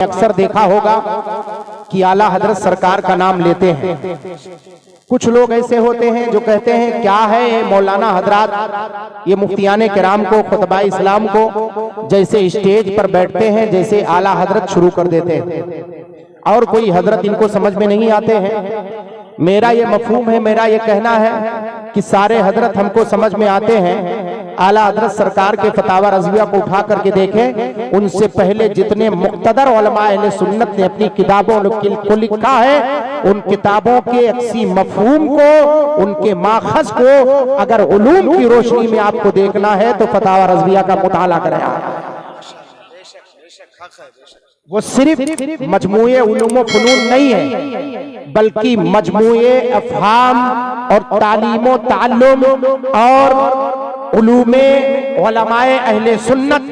अक्सर देखा होगा कि आला हजरत सरकार का नाम लेते हैं। कुछ लोग ऐसे होते हैं जो कहते हैं क्या है ये मौलाना हजरात, ये मुफ्तियाने किराम को, खुतबा इस्लाम को जैसे स्टेज पर बैठते हैं जैसे आला हजरत शुरू कर देते हैं और कोई हजरत इनको समझ में नहीं आते हैं। मेरा ये मफहूम है, मेरा ये कहना है कि सारे हजरत हमको समझ में आते हैं। आला हजरत सरकार के फतावा रज़विया को उठा करके देखें, उनसे पहले जितने मुक़्तदर उलमा अहले सुन्नत ने अपनी किताबों को लिखा है, उन किताबों के अक्सी मफहूम को, उनके माखज़ को अगर उलूम की रोशनी में आपको देखना है तो फतावा रज़विया का मुताला करें। वो सिर्फ मजमूए उलूम व फ़ुनून नहीं है, बल्कि मजमूए अफ़हाम और तालीमो ताल्लुम और उलूमे उलमाए अहले सुन्नत।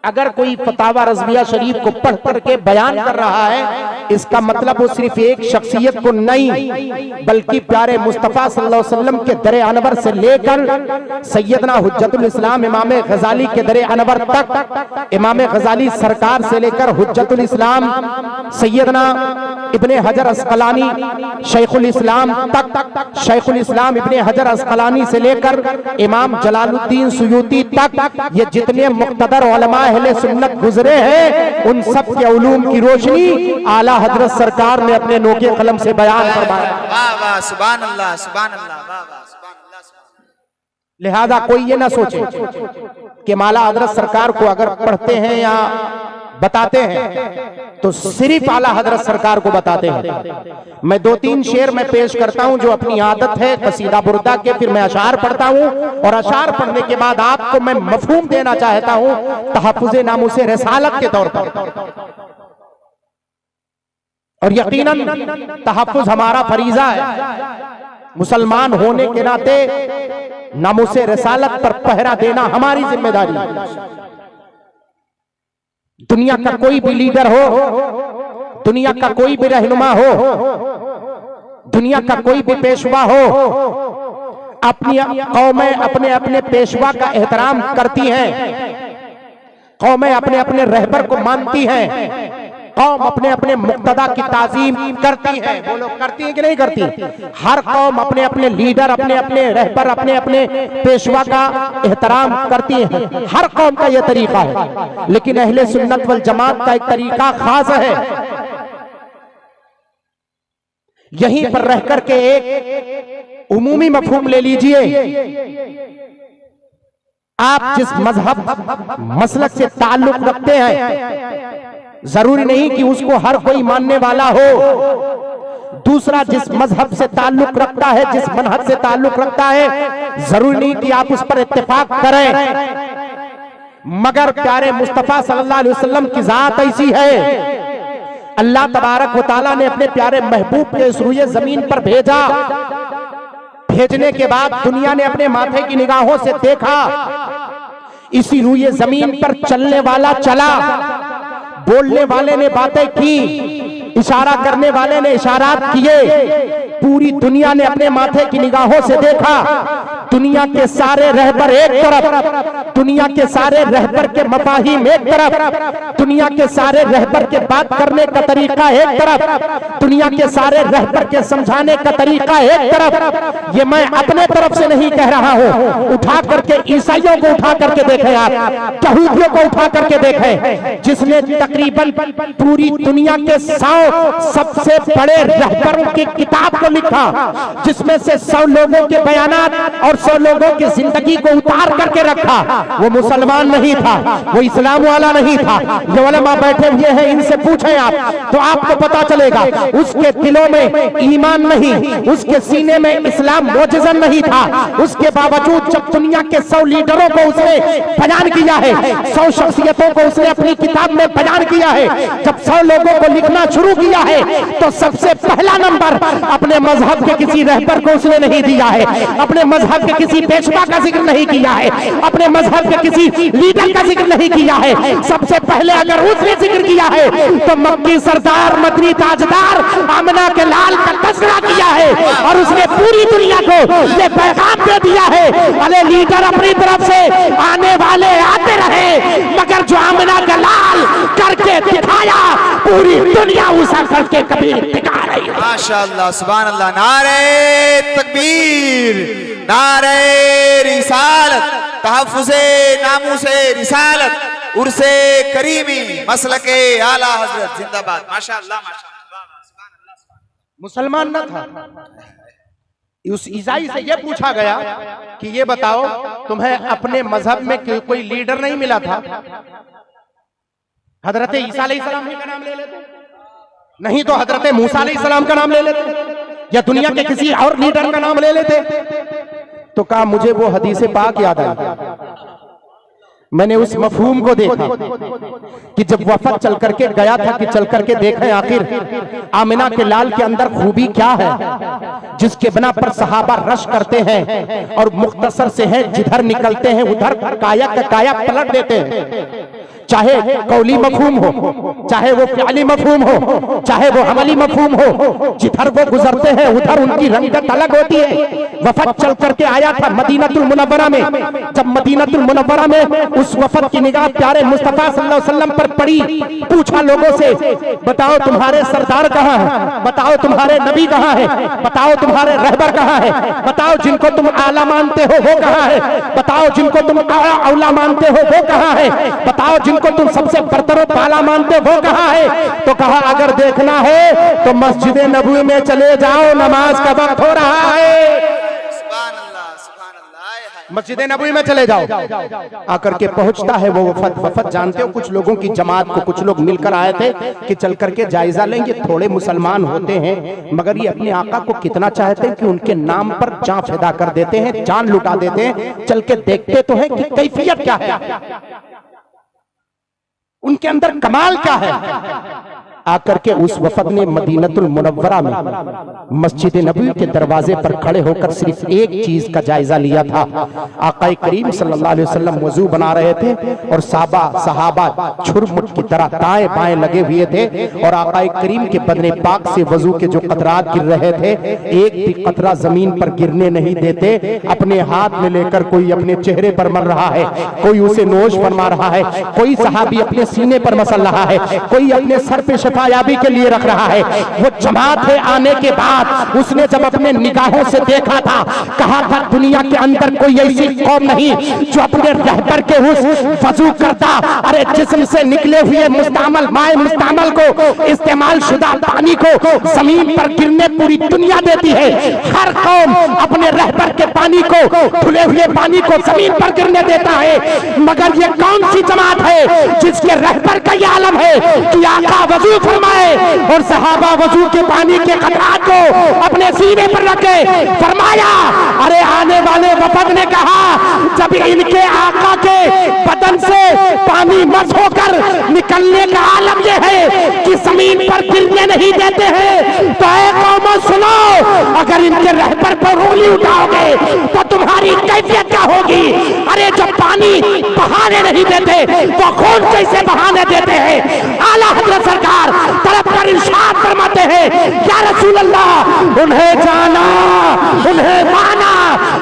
अगर कोई फतावा रज़विया शरीफ को पढ़ पढ़ के बयान कर रहा है, इसका मतलब वो सिर्फ एक शख्सियत को नहीं बल्कि प्यारे मुस्तफ़ा सल्लल्लाहु अलैहि वसल्लम के दरे अनवर से लेकर सैयदना हुज्जतुल इस्लाम इमाम गज़ाली के दरे अनवर तक, इमाम गज़ाली सरकार से लेकर हुज्जतुल इस्लाम सैयदना इब्ने हजर अस्क़लानी शेखुल इस्लाम तक, शेखुल इस्लाम इब्ने हजर अस्क़लानी से लेकर इमाम जलालुद्दीन सुयूती तक, ये जितने मुक़्तदर उलमा अहले सुन्नत गुजरे हैं, उन सब के उलूम की रोशनी आला हजरत सरकार ने अपने नोके कलम से बयान फरमाया। वाह वाह, सुभान अल्लाह, सुभान अल्लाह, वाह वाह, सुभान अल्लाह। लिहाजा कोई ये ना सोचे कि माला हजरत सरकार को अगर पढ़ते हैं या बताते हैं तो सिर्फ आला हजरत सरकार को बताते हैं। मैं दो तीन शेर में पेश करता हूं जो अपनी आदत है कसीदा बुर्दा के, फिर मैं अशार पढ़ता हूं और अशार पढ़ने के बाद आपको मैं मफहूम देना चाहता हूं तहफ़्फ़ुज़े नामुसे रिसालत के तौर पर। और यकीनन तहफ़्फ़ुज़ हमारा फरीज़ा है, मुसलमान होने के नाते नामुसे रिसालत पर पहरा देना हमारी जिम्मेदारी है। दुनिया का कोई भी लीडर हो, दुनिया का कोई भी रहनुमा हो, दुनिया का कोई भी पेशवा हो, अपनी कौमें अपने अपने पेशवा का एहतराम करती हैं, कौमें अपने अपने रहबर को मानती हैं, कौम अपने अपने मुक्तदा की ताजीम करती है। वो लोग करती है कि नहीं करती? हर कौम अपने अपने लीडर, अपने अपने रहबर, अपने अपने पेशवा का एहतराम करती है। हर कौम का यह तरीका है, लेकिन अहले सुन्नत वल जमात का एक तरीका खास है। यहीं पर रह करके एक उमूमी मफहूम ले लीजिए। आप जिस मजहब मसलक से ताल्लुक रखते हैं, जरूरी नहीं कि उसको हर कोई मानने वाला हो। दूसरा जिस मजहब से ताल्लुक रखता है, जिस मनहज से ताल्लुक रखता है, जरूरी नहीं कि आप उस पर इत्तेफाक करें। मगर प्यारे मुस्तफा सल्लल्लाहु अलैहि वसल्लम की जात ऐसी है, अल्लाह तबारक व तआला ने अपने प्यारे महबूब के इस रूए जमीन पर भेजा। भेजने के बाद दुनिया ने अपने माथे की निगाहों से देखा, इसी रूए जमीन पर चलने वाला चला, बोलने वाले ने बातें की, इशारा करने वाले ने इशारात किए। पूरी दुनिया ने अपने माथे की निगाहों से देखा। दुनिया के सारे रहबर एक तरफ, दुनिया के सारे रहबर के मफाहिम एक तरफ, दुनिया के सारे रहबर के बात करने का तरीका एक तरफ, दुनिया के सारे रहबर के समझाने का तरीका एक तरफ। ये मैं अपने तरफ से नहीं कह रहा हूँ, उठा करके ईसाइयों को उठा करके देखें, आप यहूदियों को उठा करके देखें, जिसने तकरीबन पूरी दुनिया के 100 सबसे बड़े रहबरों की किताब को लिखा, जिसमें से 100 लोगों के बयानात और 100 लोगों की जिंदगी को उतार करके रखा। वो मुसलमान नहीं था, वो इस्लाम वाला नहीं था। ये उलमा बैठे हुए हैं, इनसे पूछें आप तो आपको पता चलेगा उसके दिलों में ईमान नहीं, उसके सीने में इस्लाम मोजज़न नहीं था। उसके बावजूद जब दुनिया के 100 लीडरों को उसने बयान किया है, 100 शख्सियतों को उसने अपनी किताब में बयान किया है, जब 100 लोगों को लिखना शुरू किया है तो सबसे पहला नंबर अपने मजहब के किसी रहबर को उसने नहीं दिया है, अपने मजहब मजहब के किसी पेशवा का जिक्र नहीं किया है, अपने मजहब के किसी लीडर का जिक्र नहीं किया है। सबसे पहले अगर उसने जिक्र किया है तो मक्की सरदार मदनी ताजदार आमिना के लाल का तस्करा किया है और उसने पूरी दुनिया को ये पैगाम दे दिया है, अरे लीडर अपनी तरफ से आने वाले आते रहे, मगर जो आमिना का लाल करके दिखाया पूरी दुनिया उस असल के कभी दिखा रही है। माशाअल्लाह सुभान अल्लाह। नारे तकबीर, नारे रिसालत, तहफ्फुज़े नामूसे रिसालत, उर्से करीमी, मसलके आला हजरत जिंदाबाद। माशाअल्लाह माशाअल्लाह सुभान अल्लाह। मुसलमान न था, उस ईसाई से ये पूछा गया कि ये बताओ तुम्हें अपने मजहब में कोई लीडर नहीं मिला था? हजरत ईसा अलैहिस्सलाम का नाम ले लेते, नहीं तो हजरत मूसा अलैहिस्सलाम का नाम ले लेते, या दुनिया के किसी और लीडर का नाम ले लेते। तो कहा मुझे वो हदीस पाक याद आई, मैंने उस मफहूम को देखा कि जब वफद चल करके गया था कि चल करके देखें आखिर आमिना के लाल के अंदर खूबी क्या है जिसके बिना पर सहाबा रश करते हैं और मुख्तसर से हैं, जिधर निकलते हैं उधर काया का काया पलट देते हैं। चाहे कौली मफहूम हो, चाहे वो फ़िअली मफहूम हो, चाहे वो अमली मफहूम हो, जिधर वो गुजरते हैं उधर उनकी रंगत अलग होती है। वफद चल करके आया था मदीनतुल मुनव्वरा में, जब मदीनतुल मुनव्वरा में उस वफद की निगाह प्यारे मुस्तफा सल्लल्लाहु अलैहि वसल्लम पर पड़ी, पूछा लोगों से बताओ तुम्हारे सरदार कहाँ है, बताओ तुम्हारे नबी कहाँ है, बताओ तुम्हारे रहबर कहाँ है, बताओ जिनको तुम आला मानते हो वो कहाँ है, बताओ जिनको तुम औला मानते हो वो कहाँ है, बताओ जिनको तुम सबसे बरतर पाला मानते हो वो कहाँ है। तो कहा अगर देखना है तो मस्जिद नबवी में चले जाओ, नमाज का वक्त हो रहा है, मस्जिद नबवी में चले जाओ। आकर के पहुंचता है वो वफद जानते हो कुछ लोगों की जमात को, कुछ लोग मिलकर आए थे कि चल करके जायजा लेंगे, थोड़े मुसलमान होते हैं मगर ये अपने आका को कितना चाहते हैं कि उनके नाम पर जान फिदा कर देते हैं, जान लुटा देते हैं, चल के देखते तो हैं कि कैफियत क्या है, उनके अंदर कमाल क्या है। आकर के उस वफद ने मदीनतुल मुनव्वरा में मस्जिद नबवी के दरवाजे पर खड़े होकर सिर्फ एक चीज का जायजा लिया था। आका करीम सल्लल्लाहु अलैहि वसल्लम वजू बना रहे थे और सहाबा छुरमुट की तरह दाएं बाएं लगे हुए थे और आका करीम के बदने पाक से वजू के जो कतरात गिर रहे थे एक भी कतरा जमीन पर गिरने नहीं देते। अपने हाथ में लेकर कोई अपने चेहरे पर मर रहा है, कोई उसे नोश फरमा रहा है, कोई सहाबी अपने सीने पर मसल रहा है, कोई अपने सर पे शफायाबी के लिए रख रहा है। वो जमात है आने के बाद उसने जब अपने निगाहों से देखा था, कहा था दुनिया के अंदर कोई ऐसी कौम नहीं जो अपने रहबर के उस वजू करता, अरे जिस्म से निकले हुए मुस्तामल माए मुस्तामल को इस्तेमाल शुदा पानी को जमीन पर गिरने पूरी दुनिया देती है। हर कौम अपने रहबर के पानी को, धुले हुए पानी को जमीन पर गिरने देता है, मगर ये कौन सी जमात है जिसके रहबर का ये आलम है कि आका वजू फरमाए और सहाबा वजू के पानी के कतरात को अपने सीने पर रखे। फरमाया अरे आने वाले वफद ने कहा जब इनके आका के बदन से पानी मस होकर निकलने का आलम यह है कि जमीन पर गिरने नहीं देते हैं, तो ऐ कौम सुनो, अगर इनके रहबर पर उंगली उठाओगे तो तुम्हारी कैफियत क्या होगी। अरे जब पानी बहाने नहीं देते तो खून कैसे बहाने देते हैं। आला हज़रत सरकार तरफ पर इरशाद फरमाते हैं या रसूल अल्लाह उन्हें जाना उन्हें माना,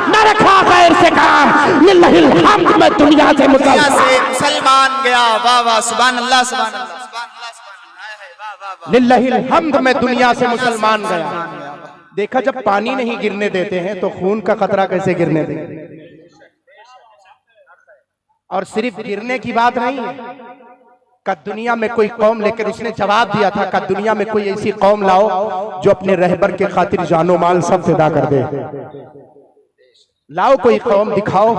न रखा गैर से काम, लिल्लाहिल हम्द में दुनिया से मुसलमान गया। वाह वाह सुभान अल्लाह सुभान अल्लाह सुभान अल्लाह, लिल्लाहिल हम्द में दुनिया से मुसलमान गया। देखा जब पानी नहीं गिरने देते हैं तो खून का खतरा कैसे गिरने देंगे। और सिर्फ गिरने की बात नहीं है, का दुनिया में कोई कौम लेकर उसने जवाब दिया था, का दुनिया में कोई ऐसी कौम लाओ जो अपने रहबर के खातिर जानो माल सब फिदा कर दे। लाओ कोई कौम दिखाओ।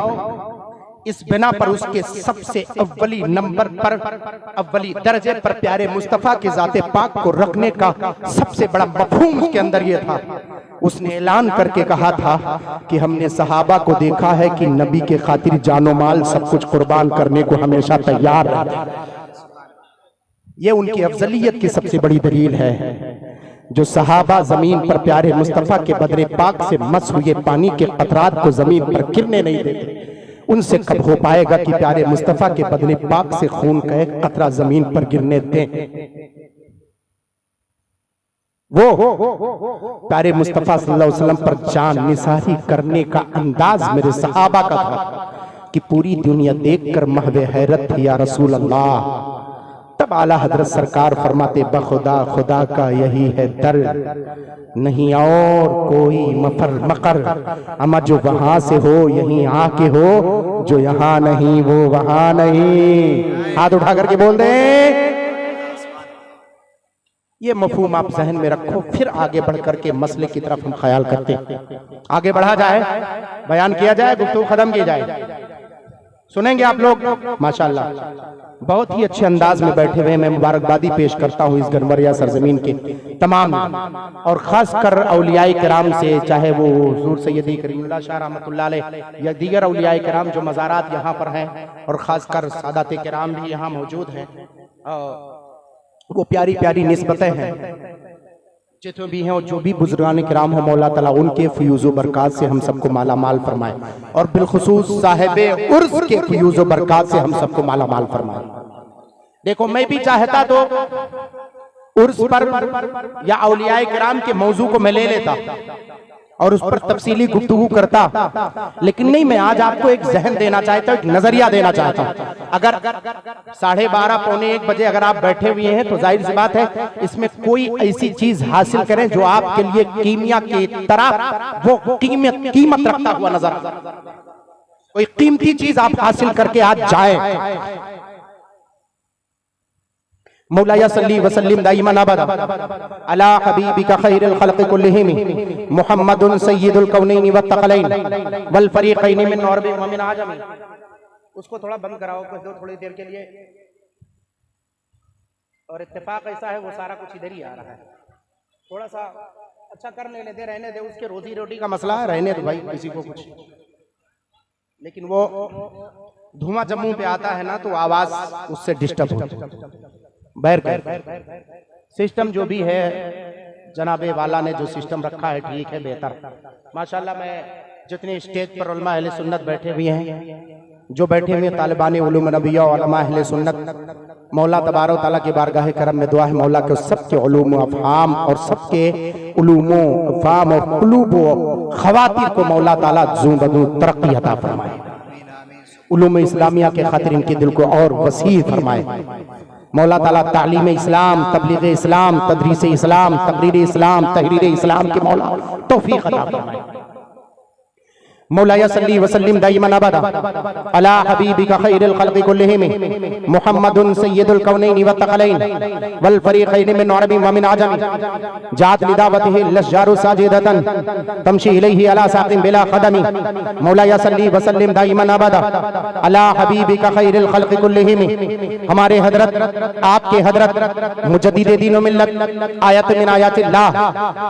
इस बिना पर उसके सबसे अव्वली नंबर पर, अव्वली दर्जे पर प्यारे मुस्तफा के जाते पाक को रखने का सबसे बड़ा मफहूम उसके अंदर ये था। उसने ऐलान करके कहा था कि हमने सहाबा को देखा है कि नबी के खातिर जानो माल सब कुछ कुर्बान करने को हमेशा तैयार रहते। ये उनकी अफजलियत की सबसे बड़ी दलील है। जो सहाबा जमीन पर प्यारे मुस्तफा के बदरे पाक से मस हुए पानी के कतरात को जमीन पर गिरने नहीं देते, उनसे कब हो पाएगा कि प्यारे मुस्तफा के बदले पाक से खून का एक कतरा जमीन पर गिरने दें। वो प्यारे मुस्तफा सल्लल्लाहु अलैहि वसल्लम पर जान निसारी करने का अंदाज मेरे सहाबा का था कि पूरी दुनिया देखकर महवे हैरत थी, या रसूल अल्लाह। तब आला हजरत सरकार फरमाते, बखुदा खुदा का यही है दर, नहीं और कोई मफर मकर, अमा जो वहां से हो यहीं आके हो, जो यहाँ नहीं वो वहां नहीं। हाथ उठा करके बोल दे। ये मफहूम आप जहन में रखो, फिर आगे बढ़ करके मसले की तरफ हम ख्याल करते हैं। आगे बढ़ा जाए, बयान किया जाए, गुफ्तगू खत्म की जाए। सुनेंगे आप लोग माशाल्लाह, बहुत ही अच्छे अंदाज में बैठे हुए। मैं मुबारकबादी पेश करता हूँ इस गनवरिया सरजमीन के तमाम और खास कर औलियाए किराम से, चाहे वो हुजूर सैयदी करीमुल्लाह शाह रहमतुल्लाह अलैह या दीगर औलियाए किराम जो मज़ारात यहाँ पर हैं, और खास कर सादात किराम भी यहाँ मौजूद हैं। वो प्यारी प्यारी निस्बतें हैं जितने भी हैं, और जो भी बुजुर्गान किराम हो, मौला तआला उनके फयूज़ बरक़ात से हम सबको माला माल फरमाए, और बिलखुसूस साहिबे उर्स के फयूज़ बरक़ात से हम सबको माला माल फरमाए। देखो, मैं भी चाहता तो उर्स पर या औलियाए किराम के मौजू को मैं ले लेता और उस पर तफसीली गुफ्तगू करता, लेकिन नहीं, मैं आज आपको एक जहन देना चाहता हूँ, एक नजरिया देना चाहता हूँ। अगर 12:30 पौने 1 बजे अगर आप बैठे हुए हैं तो जाहिर सी बात है इसमें कोई ऐसी चीज हासिल करें जो आपके लिए कीमिया की तरह वो कीमत रखता हुआ नजर, कोई कीमती चीज आप हासिल करके आज जाए। मौलाया सल्ली वसल्लिम दाइमन अबदा अला हबीबिका खैरुल खल्क़ि कुल्लिहिम मुहम्मदुन सय्यिदुल कौनैनि व तक़लैन वल फरीक़ैनि मिन अरबि व मिन आजम। उसको थोड़ा बंद कराओ दो थोड़ी देर के लिए। और इत्तेफाक ऐसा है वो सारा कुछ इधर ही आ रहा है, थोड़ा सा अच्छा कर लेने दे, रहने दे। उसके रोजी रोटी का मसला है, रहने दो भाई किसी को कुछ, लेकिन वो धुआं जब मुंह पे आता है ना तो आवाज उससे डिस्टर्ब होती है। बैर सिस्टम जो भी है जनाबे वाला ने जो सिस्टम रखा है ठीक है, बेहतर माशाल्लाह। मैं जितने स्टेज पर उलमा अहले सुन्नत बैठे हुए हैं, जो बैठे हुए तालिबान उलूम नबिया और उलमा अहले सुन्नत, मौला तबारक तआला की बारगाह करम में दुआ है मौला के सबके उलूम अफ़हाम और सबके उलूमो अफ़हाम और कुलूब ख़वातीर को मौला ताला ज़ू बदू तरक्की अता फरमाए। उलूम इस्लामिया के खातिर इनके दिल को और वसी फरमाए। मौला ताला तालीम इस्लाम, तबलीग इस्लाम, तदरीस इस्लाम, तकरीर इस्लाम, तहरीर इस्लाम के मौला तौफीक अता फरमाए। मौलाया सल्ली वसल्लिम दाइमन अबदा अला हबीबिका खैरुल खल्क़ि कुल्लिहिम मुहम्मदुन सय्यिदुल कौनैनि व तक़लैन वल फरीक़ैनि मिन अरबि व मिन आजम जात लिदावतिहि लश्जारु साजिदतन तमशी इलैहि अला साक़िन बिला क़दमी। मौलाया सल्ली वसल्लिम दाइमन अबदा अला हबीबिका खैरुल खल्क़ि कुल्लिहिम। हमारे हजरत, आपके हजरत मुजद्दिद दीन व मिल्लत, आयत मिन आयातिल्लाह,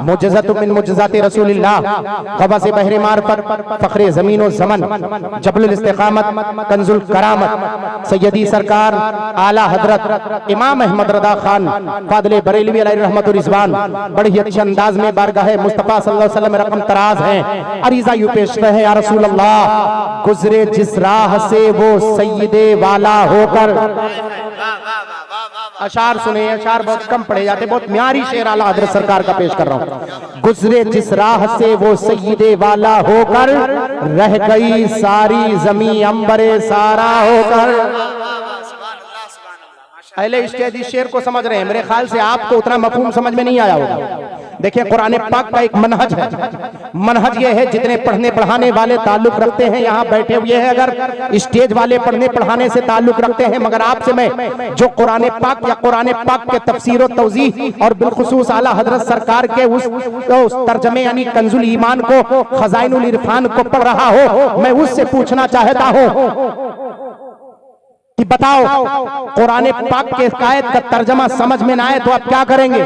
मुअज्जज़तुम मिन मुअज्जज़ाति रसूलिल्लाह, क़बस बहर मारिफत, फखरे जमीन और ज़मन, जबलुल इस्तिक़ामत, कंजुल करामत, सैयदी सरकार आला हजरत इमाम अहमद रदा खान फादले बरेलवी अलैहि रहमत व रिज़वान बड़े ही अच्छे अंदाज में बारगाह मुस्तफ़ा सल्लल्लाहु अलैहि वसल्लम रकम तराज हैं। अरीज़ा यूं पेश है, या रसूल अल्लाह, गुजरे जिस राह से वो सय्यदे वाला होकर। अशार सुने, अशार बहुत कम पढ़े जाते, बहुत म्यारी शेर आला हजरत सरकार का पेश कर रहा हूँ। गुजरे जिस राह से वो सय्यदे वाला होकर, रह गई सारी जमी अंबरे सारा होकर। पहले स्टेज इस शेर को समझ रहे हैं, मेरे ख्याल से आपको उतना मफहूम समझ में नहीं आया होगा। देखिए, कुरान पाक का एक मनहज है, मनहज ये है जितने पढ़ने पढ़ाने वाले ताल्लुक रखते हैं यहाँ बैठे हुए हैं, अगर स्टेज वाले पढ़ने पढ़ाने से ताल्लुक रखते हैं, मगर आपसे मैं जो कुरान पाक या कुरान पाक के तफसीर और तौज़ीह और बिलखुसूस आला हजरत सरकार के उस तर्जमे यानी कंजुल ईमान को, खजाइनुल इरफान को पढ़ रहा हो, मैं उससे पूछना चाहता हूँ कि बताओ, कुरान पाक के आयत का तर्जमा समझ में ना आए तो आप क्या करेंगे?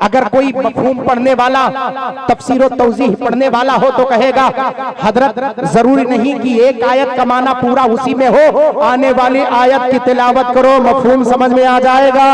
अगर कोई मफहूम पढ़ने वाला, तफसीर और तौज़ीह पढ़ने वाला हो तो कहेगा हजरत जरूरी नहीं कि एक आयत का माना पूरा उसी में हो, आने वाली आयत की तिलावत करो, मफहूम समझ में आ जाएगा।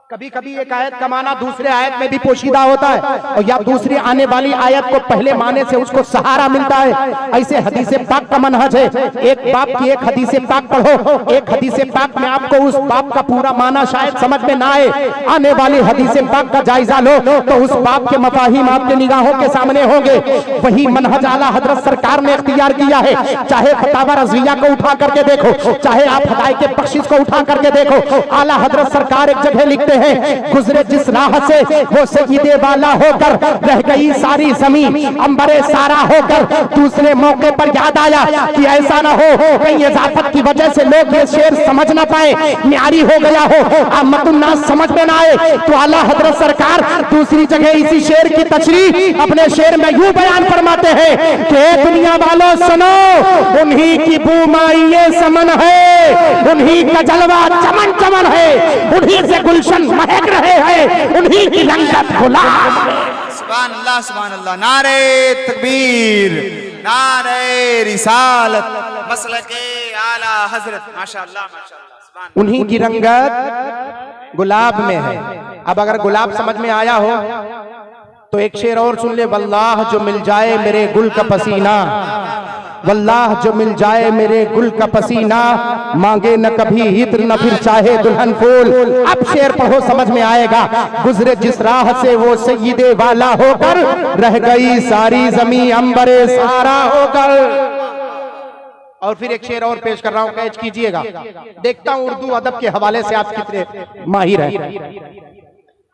कभी कभी एक आयत का माना दूसरे आयत में भी पोशीदा होता है, और या दूसरी आने वाली आयत को पहले माने से उसको सहारा मिलता है। ऐसे हदीसे पाक का मनहज है। एक बाप की एक हदीसे पाक पढ़ो, एक हदीसे पाक में आपको उस बाप का पूरा माना शायद समझ में ना आए, आने वाली हदीसे पाक का जायजा लो तो उस बाप के मफाहिम आपके निगाहों के सामने होंगे। वही मनहज आला हजरत सरकार ने इख्तियार किया है। चाहे फतावा रज़विया को उठा करके देखो, चाहे आप हदायत के बख्शिश को उठा करके देखो, आला हजरत सरकार एक जगह लिखते हैं, गुजरे जिस राह से वो सईदे वाला होकर रह गई सारी ज़मीन अंबरे सारा होकर। दूसरे मौके पर याद आया कि ऐसा ना हो कहीं इजाफत की वजह से लोग ये शेर समझ ना पाए, न्यारी हो गया हो, आमतुन्नास समझ में ना आए, तो आला हजरत सरकार दूसरी जगह इसी शेर की तशरीह अपने शेर में यूं बयान फरमाते हैं कि दुनिया वालों सुनो, उन्हीं की बूमाइये समन है, उन्हीं का जलवा चमन चमन है, उन्हीं से गुलशन महक रहे हैं, उन्हीं की रंगत गुलाब। सुभान अल्लाह सुभान अल्लाह। नारे तकबीर, नारे रिसालत, मसलके आला हजरत। माशाअल्लाह माशाअल्लाह, सुभान। उन्हीं की रंगत गुलाब में है। अब अगर गुलाब समझ में आया हो तो एक शेर और सुन ले, वल्लाह जो मिल जाए मेरे गुल का पसीना, वल्लाह जो मिल जाए मेरे गुल का पसीना, मांगे न कभी इत्र न फिर चाहे दुल्हन फूल। अब शेर पढ़ो समझ में आएगा, गुजरे जिस राह से वो सईदे वाला होकर रह गई सारी जमी अंबरे सारा होकर। और फिर एक शेर और पेश कर रहा हूं, कैच कीजिएगा। देखता हूं उर्दू अदब के हवाले से आप कितने माहिर हैं।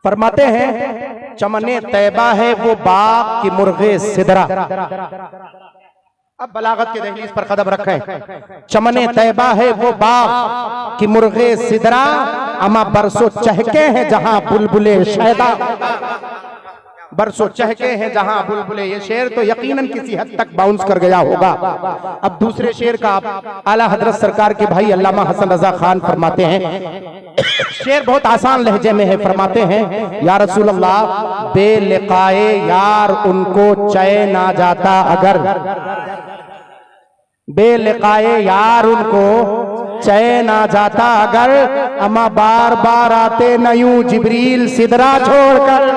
फरमाते हैं, चमने तैबा है वो बाग की मुर्गे सिदरा। अब बलागत के दहलीज पर कदम रखें। चमने तैबा है वो बाग की मुर्गे सिदरा, अमा बरसों चहके हैं जहां बुलबुले शैदा, बरसों चहके हैं जहां बुलबुले। ये शेर तो यकीनन किसी हद तक बाउंस कर गया होगा। अब दूसरे शेर का आला हजरत सरकार के भाई अल्लामा हसन रजा खान फरमाते हैं, शेर बहुत आसान लहजे में है। फरमाते हैं, या रसूल अल्लाह बेलिकाए यार उनको चैन आ जाता अगर, बेलिकाए यार उनको चैन आ जाता अगर, अमा बार बार आते न यूं जिब्रील सिदरा छोड़कर,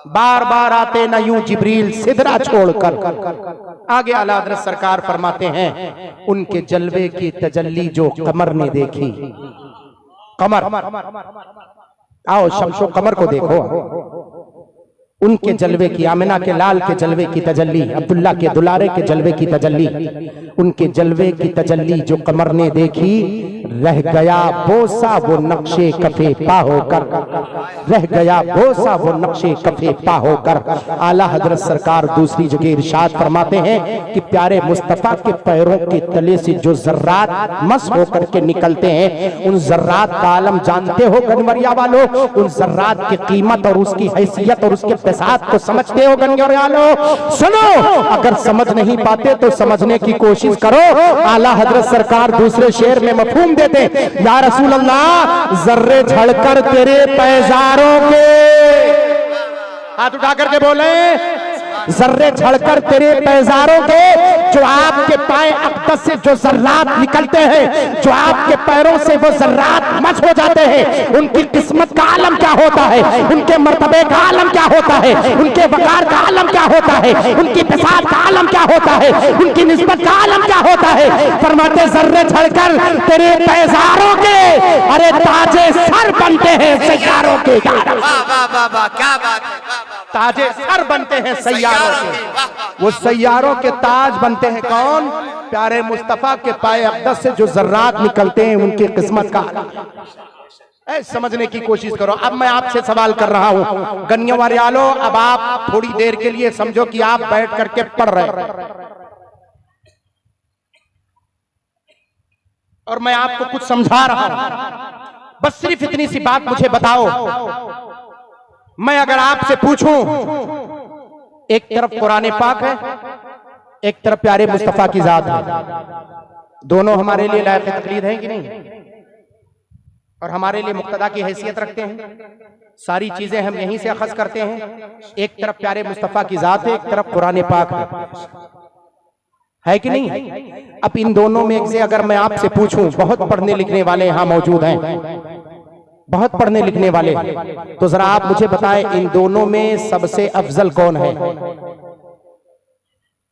बार बार आते न यूं जिब्रील सिदरा छोड़कर। आगे आला हज़रत सरकार फरमाते हैं, उनके जलवे की तजल्ली जो कमर ने देखी। कमर, आओ शमशो कमर को देखो, उनके जलवे की, आमिना के लाल के जलवे की तजल्ली, अब्दुल्ला के दुलारे के जलवे की तजल्ली, उनके जलवे की तजल्ली जो कमर ने देखी, रह गया बोसा वो नक्शे कफे पा होकर, रह गया बोसा वो नक्शे कफे पा होकर। आला हजरत सरकार दूसरी जगह इरशाद फरमाते हैं कि प्यारे मुस्तफा के पैरों के तले से जो जर्रात मस होकर के निकलते हैं, उन जर्रात का आलम जानते हो गनवरिया वालों, उन जर्रात की कीमत और उसकी हैसियत और उसके साथ को समझते हो गनवरिया वालों। सुनो, अगर समझ नहीं पाते तो समझने की कोशिश करो। आला हजरत सरकार दूसरे शेर में मफहूम देते, या रसूल अल्लाह जर्रे झड़कर तेरे पैजारों के, हाथ उठा करके बोले, जर्रे झड़कर तेरे पैजारों के, जो आपके पाए अक़दस से जो जर्रात निकलते हैं, जो आपके पैरों से वो जर्रात मस हो जाते हैं, उनकी किस्मत का आलम क्या होता है, उनके मर्तबे का आलम क्या होता है, उनके वकार का आलम क्या होता है, उनकी बिसात का आलम क्या होता है, उनकी निस्बत का आलम क्या होता है। फरमाते जर्रे झड़कर तेरे पैजारों के, अरे ताजे सर बनते हैं सैयारों के। वाह वाह वाह वाह, क्या बात है, ताजे सर बनते हैं सैयारों के, वो सैयारों के ताज बनते हैं कौन? प्यारे मुस्तफा के पाए अक़दस से जो जर्रात निकलते हैं, उनकी किस्मत का समझने की कोशिश करो। अब मैं आपसे सवाल कर रहा हूं गन्यवार वालों, अब आप थोड़ी देर के लिए समझो कि आप बैठ करके पढ़ रहे हैं और मैं आपको कुछ समझा रहा हूं। बस सिर्फ इतनी सी बात मुझे बताओ, मैं अगर आपसे पूछूं, एक तरफ कुरान पाक है, एक तरफ प्यारे मुस्तफा की जात है, दोनों हमारे लिए लायक तकलीद हैं कि नहीं, और हमारे लिए मुक्तदा की हैसियत रखते हैं, सारी चीजें हम यहीं से अखज़ करते हैं। एक तरफ प्यारे मुस्तफा की जात है, एक तरफ कुरान पाक है कि नहीं? अब इन दोनों में से अगर मैं आपसे पूछूं, बहुत पढ़ने लिखने वाले यहां मौजूद हैं, बहुत पढ़ने लिखने वाले। तो जरा आप मुझे बताएं, इन दोनों में सबसे अफजल कौन है?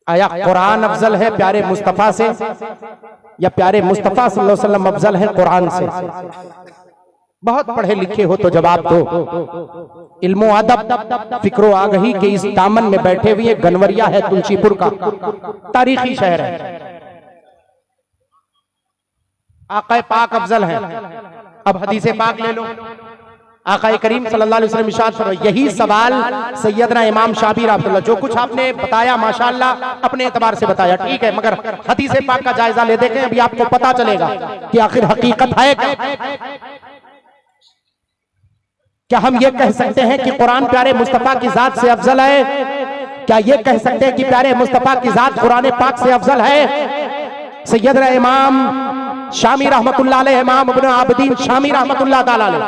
आया कुरान अफजल है प्यारे मुस्तफा से, या प्यारे मुस्तफा सल्लल्लाहु अलैहि वसल्लम अफजल है कुरान से? बहुत पढ़े लिखे हो तो जवाब दो। इल्मो अदब फिक्रो आगही के इस दामन में बैठे हुए गनवरिया है तुलसीपुर का, तारीखी शहर है। आका पाक अफजल है। अब हदीसे पाक ले लो। आका करीम सल्लल्लाहु अलैहि वसल्लम इरशाद फरमाए, यही सवाल सैयदना इमाम शाफी रहमतुल्लाह, जो कुछ आपने बताया माशाअल्लाह अपने एतबार से बताया ठीक है, मगर हदीसे पाक का जायजा ले देखें, अभी आपको पता चलेगा कि आखिर हकीकत है क्या हम ये कह सकते हैं कि कुरान प्यारे मुस्तफा की जात से अफजल है? क्या ये कह सकते हैं कि प्यारे मुस्तफा की जात कुरान पाक से अफजल है? सैयदना इमाम शामी रहमतुल्लाह अलैह, इमाम इब्न आबिदीन शामी रहमतुल्लाह ताला अलैह,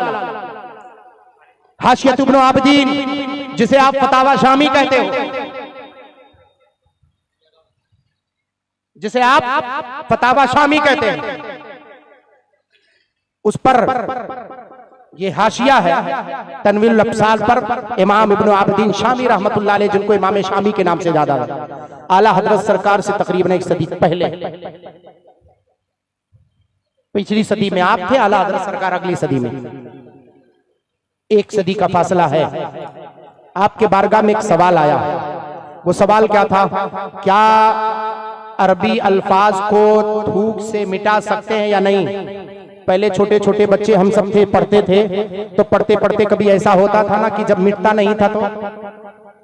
हाशियत इब्न आबिदीन जिसे आप फतावा शामी कहते हो, जिसे आप फतावा शामी कहते हैं, उस पर ये हाशिया है तनवीरुल अब्सार पर इमाम इब्न आबिदीन शामी रहमतुल्लाह अलैह, जिनको इमाम शामी के नाम से ज्यादा आला हजरत सरकार से तकरीबन 1 सदी पहले, पिछली सदी में आप थे, आला हजरत सरकार अगली सदी में, 1 सदी का फासला है। आपके बारगाह में एक सवाल आया। वो सवाल क्या था? क्या अरबी अल्फाज को थूक से मिटा सकते हैं या नहीं? पहले छोटे छोटे बच्चे हम सब थे, पढ़ते थे, तो पढ़ते पढ़ते कभी ऐसा होता था ना कि जब मिटता नहीं था तो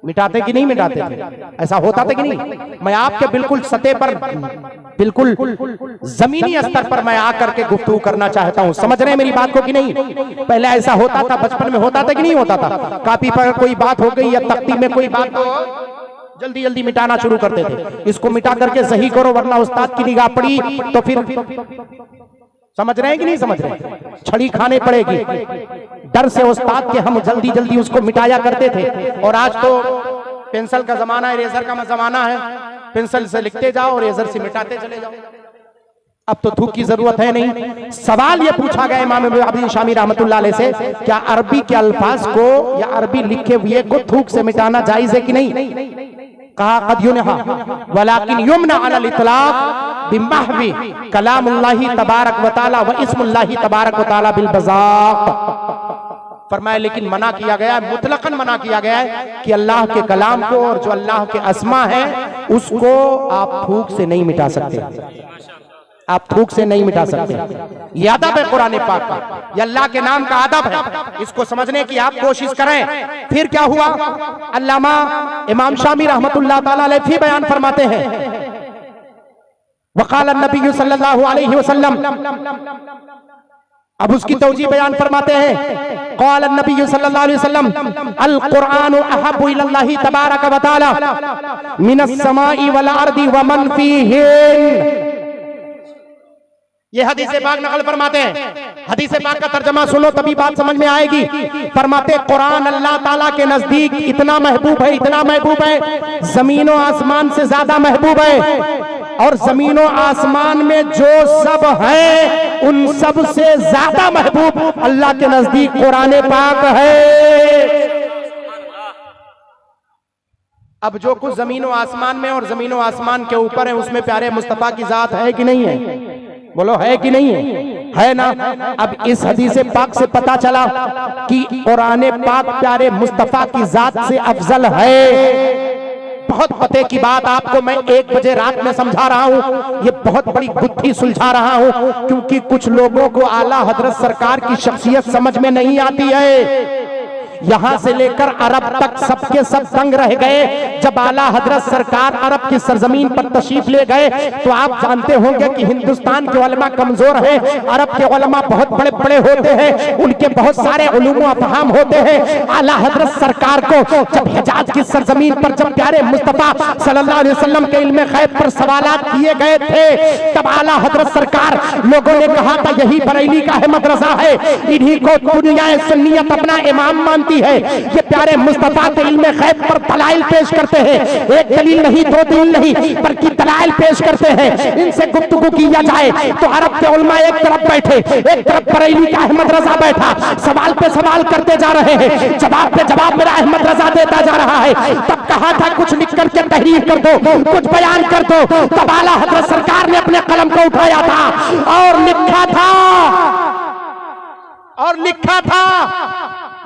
मिटाते कि नहीं मिटाते थे? ऐसा होता था कि नहीं? मैं आपके बिल्कुल सतह पर, बिल्कुल जमीनी स्तर पर मैं आकर के गुफ्तगू करना चाहता हूं। समझ रहे हैं मेरी बात को कि नहीं? पहले ऐसा होता था, बचपन में होता था कि नहीं होता था? कॉपी पर कोई बात हो गई या तख्ती में कोई बात हो, जल्दी जल्दी मिटाना शुरू करते थे। इसको मिटा करके सही करो वरना उस्ताद की निगाह पड़ी तो फिर, समझ रहे हैं कि नहीं समझ रहे? छड़ी खाने पड़ेगी। डर से उस्ताद के हम जल्दी जल्दी उसको मिटाया करते थे। और आज तो पेंसिल का जमाना है, इरेजर का जमाना है, पेंसिल से लिखते जाओ और इरेजर से मिटाते चले जाओ। अब तो थूक की जरूरत है नहीं। सवाल यह पूछा गया इमाम इब्न आबिदीन शामी रहमतुल्लाह अलैह से, क्या अरबी के अल्फाज को या अरबी लिखे हुए को थूक से मिटाना जायज है कि नहीं? कहा कद युनहा वलाकिन युमना अलल इतलाक बिमहवी कलामुल्लाहि तबारक व तआला व इस्मुल्लाहि तबारक व तआला बिल बज़ाक़। फरमाया लेकिन मना किया गया है, मुतलकन मना किया गया है कि अल्लाह के कलाम को और जो अल्लाह के अस्मा है उसको आप थूक से नहीं मिटा सकते, आप थूक से नहीं मिटा सकते। ये अदब है कुरान पाक का, ये अल्लाह के नाम का अदब है। इसको समझने की आप कोशिश करें। फिर क्या हुआ? अल्लामा इमाम शामी रहमतुल्लाह ताला अलैह फिर बयान फरमाते हैं, वक़ाल नबी सल्लल्लाहु अलैहि वसल्लम, अब उसकी तौजी बयान फरमाते हैं, क़ाल नबी सल्लल्लाहु अलैहि वसल्लम अल कुरान अहब्बु इलल्लाहि तबारक व तआला मिनस समाई वल अर्दी व मन फीहिन। ये हदीस पाक नकल फरमाते हैं। हदीस पाक का तर्जमा सुनो तभी बात समझ में आएगी। फरमाते कुरान अल्लाह ताला के नजदीक इतना महबूब है, इतना महबूब है, जमीनों आसमान से ज्यादा महबूब है। और जमीनों आसमान में जो सब है उन सब से ज्यादा महबूब अल्लाह के नजदीक कुरान पाक है। अब जो कुछ जमीनों आसमान में और जमीनों आसमान के ऊपर है उसमें प्यारे मुस्तफा की जात है कि नहीं है? बोलो है कि नहीं है? है ना? अब इस हदीस पाक से पता चला कि कुरान पाक प्यारे मुस्तफा की जात से अफजल है। बहुत पते की बात आपको मैं 1 बजे रात में समझा रहा हूँ, ये बहुत बड़ी गुत्थी सुलझा रहा हूँ, क्योंकि कुछ लोगों को आला हजरत सरकार की शख्सियत समझ में नहीं आती है। यहां से लेकर अरब तक सबके सब दंग रह गए। जब आला हजरत सरकार अरब की सरजमीन पर तशरीफ ले गए तो आप जानते होंगे कि हिंदुस्तान के उलमा कमजोर हैं, अरब के उलमा बहुत बड़े बड़े होते हैं, उनके बहुत सारे उलूम व अफहाम होते हैं। आला हजरत सरकार को जब हिजाज की सरजमीन पर जब प्यारे मुस्तफा सल्लल्लाहु अलैहि वसल्लम के इल्म गैब पर सवालात किए गए थे, तब आला हजरत सरकार, लोगों ने कहा था यही बरेली का है मदरसा है, इन्हीं को दुनिया सुन्नियत अपना इमाम मानते मांगती है। ये प्यारे मुस्तफा के इल्मे गैब पर दलाइल पेश करते हैं, एक दलील नहीं, दो दलील नहीं, बल्कि दलाइल पेश करते हैं। इनसे गुफ्तगू किया जाए तो अरब के उलमा एक तरफ बैठे, एक तरफ बरेली का अहमद रजा बैठा, सवाल पे सवाल करते जा रहे हैं, जवाब पे जवाब मेरा अहमद रजा देता जा रहा है। तब कहा था कुछ लिख करके तहरीर कर दो, कुछ बयान कर दो। तब आला हज़रत सरकार ने अपने कलम को उठाया था और लिखा था,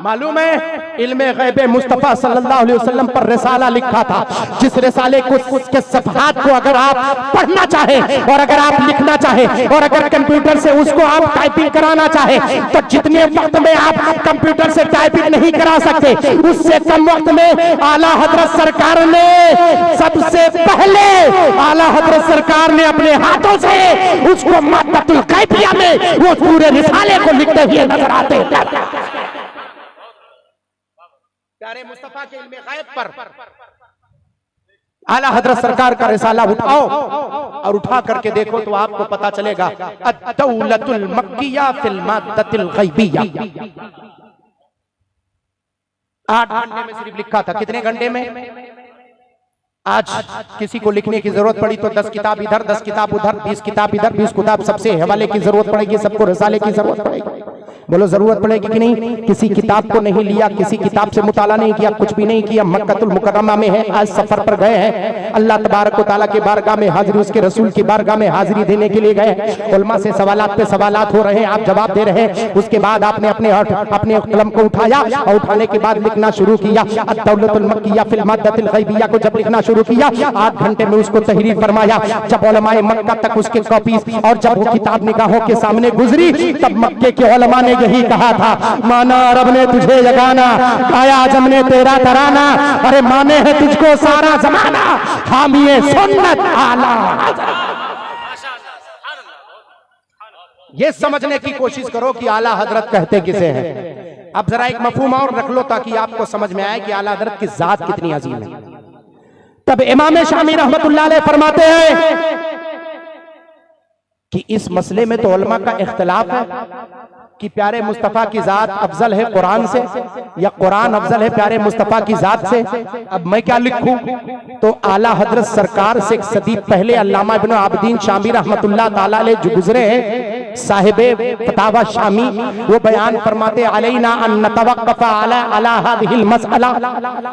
मालूम है, इल्मे गैबे मुस्तफा सल्लल्लाहु अलैहि वसल्लम पर रिसाला लिखा था। जिस रिसाले को के सफ़हात को अगर आप पढ़ना चाहें और अगर आप लिखना चाहें और अगर कंप्यूटर से उसको आप टाइपिंग कराना चाहें तो जितने वक्त में आप कंप्यूटर से टाइपिंग नहीं करा सकते, उससे कम वक्त में आला हज़रत सरकार ने सबसे पहले आला हज़रत सरकार ने अपने हाथों से उसको मद्दतुल गैबिया में वो पूरे रिसाले को लिखते हुए नजर आते हैं। प्यारे मुस्तफा के इल्मे गैब पर आला हज़रत सरकार का रिसाला उठाओ और उठा करके देखो तो आपको पता चलेगा अद-दौलतुल मक्किया फिल माद्दतिल गैबिया। 8 घंटे में सिर्फ लिखा था। कितने घंटे में? आज किसी को लिखने की जरूरत पड़ी तो 10 किताब इधर, 10 किताब उधर, 20 किताब इधर, 20 किताब सबसे हवाले की जरूरत पड़ेगी, सबको रिसाले की जरूरत पड़ेगी। बोलो जरूरत पड़ेगी कि नहीं? किसी किताब को नहीं लिया, किसी किताब से मुताला नहीं किया, कुछ भी नहीं किया, मक्कतुल मुकर्रमा में है, आज सफर पर गए हैं, अल्लाह तबारक व तआला के बारगाह में हाजिरी, उसके रसूल की बारगाह में हाजिरी देने के लिए गए। उलमा से सवालात पे सवालात हो रहे हैं, आप जवाब दे रहे हैं। उसके बाद आपने अपने कलम को उठाया और उठाने के बाद लिखना शुरू किया। अद-दौलतुल मक्किया फिल माद्दतिल गैबिया को जब लिखना शुरू किया, 8 घंटे में उसको तहरीर फरमाया। जब उलमाए मक्का तक उसके कॉपीज और जब वो किताब निगाहों के सामने गुजरी, तब मक्के के उलमा ने यही कहा था, माना अरब ने तुझे यगाना, गाया आजम ने तेरा तराना, अरे माने है तुझको सारा जमाना, हामिए सुन्नत आला। ये समझने की कोशिश करो कि आला हजरत कहते किसे हैं। अब जरा एक मफहूम और रख लो ताकि आपको समझ में आए कि आला हजरत की जात कितनी अजीम है। तब इमाम शामी रहमतुल्लाह अलैह फरमाते हैं कि इस मसले में तो उलमा का इख्तिलाफ है कि प्यारे मुस्तफा की जात अफजल है कुरान से या कुरान अफजल है प्यारे मुस्तफा की जात से। अब मैं क्या लिखूं? तो आला हजरत सरकार से एक सदी पहले अल्लामा इब्न आबिदीन शामी रहमतुल्लाह ताला अलैह जो गुजरे हैं, साहिबे फतावा शामी, वो बयान फरमाते अलैना अन नतवक्कफ अला हादिहिल मसअला,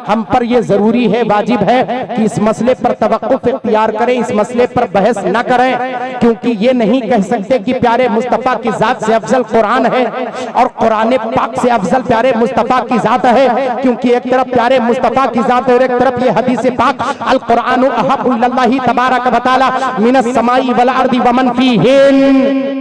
हम पर ये जरूरी है, वाजिब है कि इस मसले पर तवक्कुफ इख्तियार करें, इस मसले पर बहस न करें, क्योंकि ये नहीं कह सकते कि प्यारे मुस्तफा की जात से अफजल कुरान है और कुरान पाक से अफजल प्यारे मुस्तफा की जात है, क्योंकि एक तरफ प्यारे मुस्तफा की जात है और एक तरफ ये हदीस पाक अल कुरान अहब्बु इलल्लाहि तबारक व तआला मिनस समाई वल अर्दी व मन फीहिन।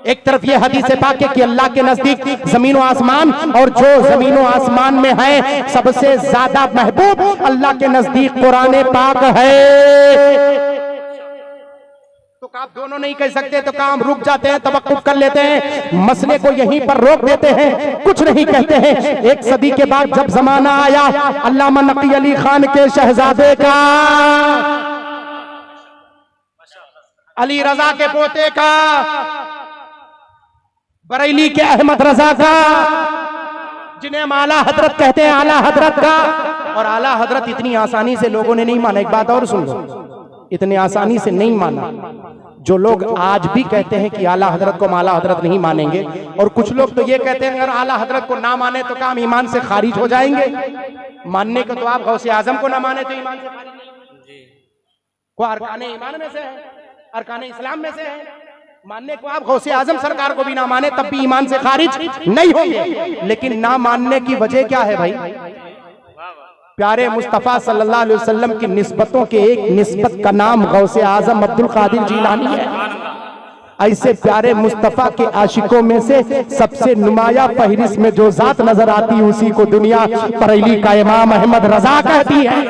एक तरफ ये हदीस पाक है कि अल्लाह के नजदीक जमीन और आसमान और जो जमीन और आसमान में है सबसे ज्यादा महबूब अल्लाह के नजदीक कुरान पाक है। तो आप दोनों नहीं कह सकते तो काम रुक जाते हैं, तवक्कुफ कर लेते हैं, मसले को यहीं पर रोक देते हैं, कुछ नहीं कहते हैं। एक सदी के बाद जब जमाना आया अल्लामा नकी अली खान के शहजादे का, अली रजा के पोते का, बरेली के अहमद रजा का, जिन्हें हम आला हजरत कहते हैं, आला हजरत का, और आला हजरत इतनी आसानी से लोगों ने नहीं माना। एक बात और सुन लो, इतने आसानी से नहीं माना। जो लोग आज भी कहते हैं कि आला हजरत को हम आला हजरत नहीं मानेंगे, और कुछ लोग तो ये कहते हैं अगर आला हजरत को ना माने तो काम ईमान से खारिज हो जाएंगे। मानने को तो आप गौसे आजम को ना माने तो ईमान से खारिज नहीं, वो अरकाने ईमान में से है, अरकाने इस्लाम में से है। मानने को आप गौसे आजम सरकार को भी ना माने तब भी ईमान से खारिज नहीं होंगे। लेकिन ना मानने की वजह क्या है भाई? प्यारे मुस्तफा सल्लल्लाहु अलैहि वसल्लम की निस्बतों के एक निस्बत का नाम गौसे आजम अब्दुल कादिर जीलानी है। ऐसे प्यारे मुस्तफा के आशिकों में से सबसे नुमाया फहरिस्त में जो जात नजर आती है उसी को दुनिया बरेली का इमाम अहमद रजा कहती है।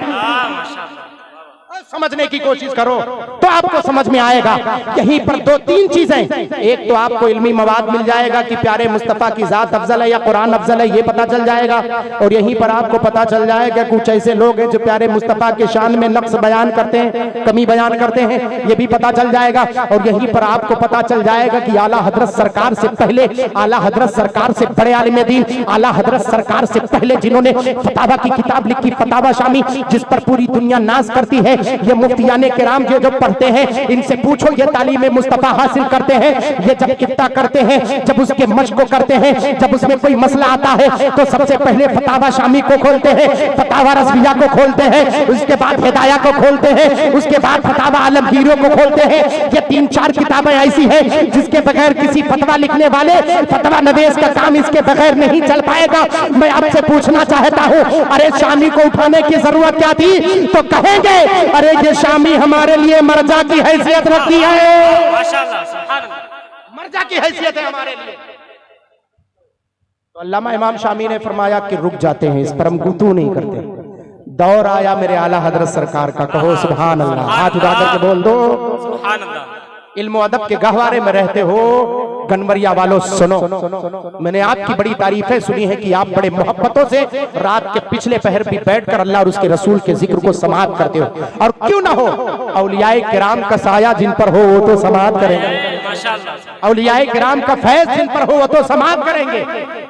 समझने की कोशिश करो। तो आपको समझ में आएगा। यहीं पर दो तीन चीजें, एक तो आपको इल्मी मवाद मिल जाएगा कि प्यारे मुस्तफा की जात अफजल है या कुरान अफजल है, ये पता चल जाएगा। और यहीं पर आपको पता चल जाएगा कुछ ऐसे लोग हैं जो प्यारे मुस्तफा के शान में नक्स बयान करते हैं, कमी बयान करते हैं, ये भी पता चल जाएगा। और यहीं पर आपको पता चल जाएगा कि आला हजरत सरकार से पहले, आला हजरत सरकार से बड़े आलिम दीन, आला हजरत सरकार से पहले जिन्होंने फतावा की किताब लिखी, फतावा शामी, जिस पर पूरी दुनिया नाज करती है, ये मुफ्तियाने किराम जो पढ़ते हैं, इनसे पूछो ये तालीम मुस्तफा हासिल करते हैं, ये जब इफ्ता करते हैं, जब उसके मश्क को करते हैं, जब उसमें कोई मसला आता है तो सबसे पहले फतावा शामी को खोलते हैं, फतावा रज़विया को खोलते हैं, उसके बाद हिदाया को खोलते हैं, उसके बाद फतावा आलमगीरों को खोलते हैं। ये 3-4 किताबें ऐसी हैं जिसके बगैर किसी फतवा लिखने वाले, फतवा नवेश का काम इसके बगैर नहीं चल पाएगा। मैं आपसे पूछना चाहता हूं, अरे शामी को उठाने की जरूरत क्या थी? तो कहेंगे अरे ये शामी हमारे लिए मर्जा की हैसियत रखती है, मर्जा की हैसियत है हमारे लिए। तो अल्लामा इमाम शामी ने फरमाया कि रुक जाते हैं, इस पर हम गुफ्तगू नहीं करते। दौर आया मेरे आला हजरत सरकार का, कहो सुभान अल्लाह, हाथ उठा करके बोल दो सुभान अल्लाह। इल्म अदब के गहवारे में रहते हो गनवरिया वालों, सुनो, मैंने आपकी बड़ी तारीफें सुनी है कि आप बड़े मोहब्बतों से रात के पिछले पहर भी बैठकर अल्लाह और उसके रसूल के जिक्र को समाअत करते हो। और क्यों ना हो, औलियाए किराम का साया जिन पर हो वो तो समाअत करेंगे, औलियाए किराम का फैज जिन पर हो वो तो समाअत करेंगे,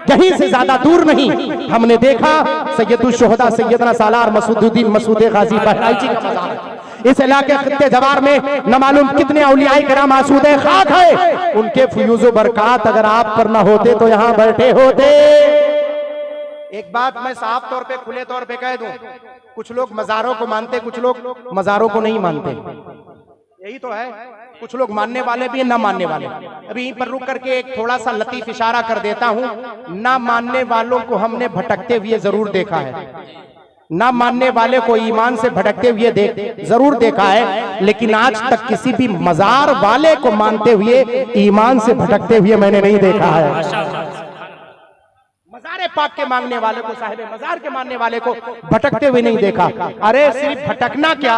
कहीं से ज्यादा दूर नहीं। हमने देखा सैयदुल शुहदा सैयदना सालार मसूदुद्दीन मसूद गाजी बहराई जी का मज़ार, इस इलाके खत्ते जवार में न मालूम कितने औलियाए किराम आसूदे खाक है, उनके फ्यूज़ो बरकात अगर आप पर न होते तो यहां बैठे होते। एक बात मैं साफ तौर पे, खुले तौर पे कह दूं, कुछ लोग मजारों को मानते, कुछ लोग मजारों को नहीं मानते, यही तो है। कुछ लोग मानने वाले भी हैं, ना मानने वाले। अभी यहीं पर रुक करके एक थोड़ा सा लतीफ इशारा कर देता हूं, ना मानने वालों को हमने भटकते हुए जरूर देखा है, ना मानने वाले को ईमान से भटकते हुए जरूर देखा है, लेकिन आज तक किसी भी मजार वाले को मानते हुए ईमान से भटकते हुए मैंने नहीं देखा है। मज़ारे पाक के मांगने वाले को, साहिब मजार के मानने वाले को भटकते हुए नहीं देखा। अरे सिर्फ भटकना क्या,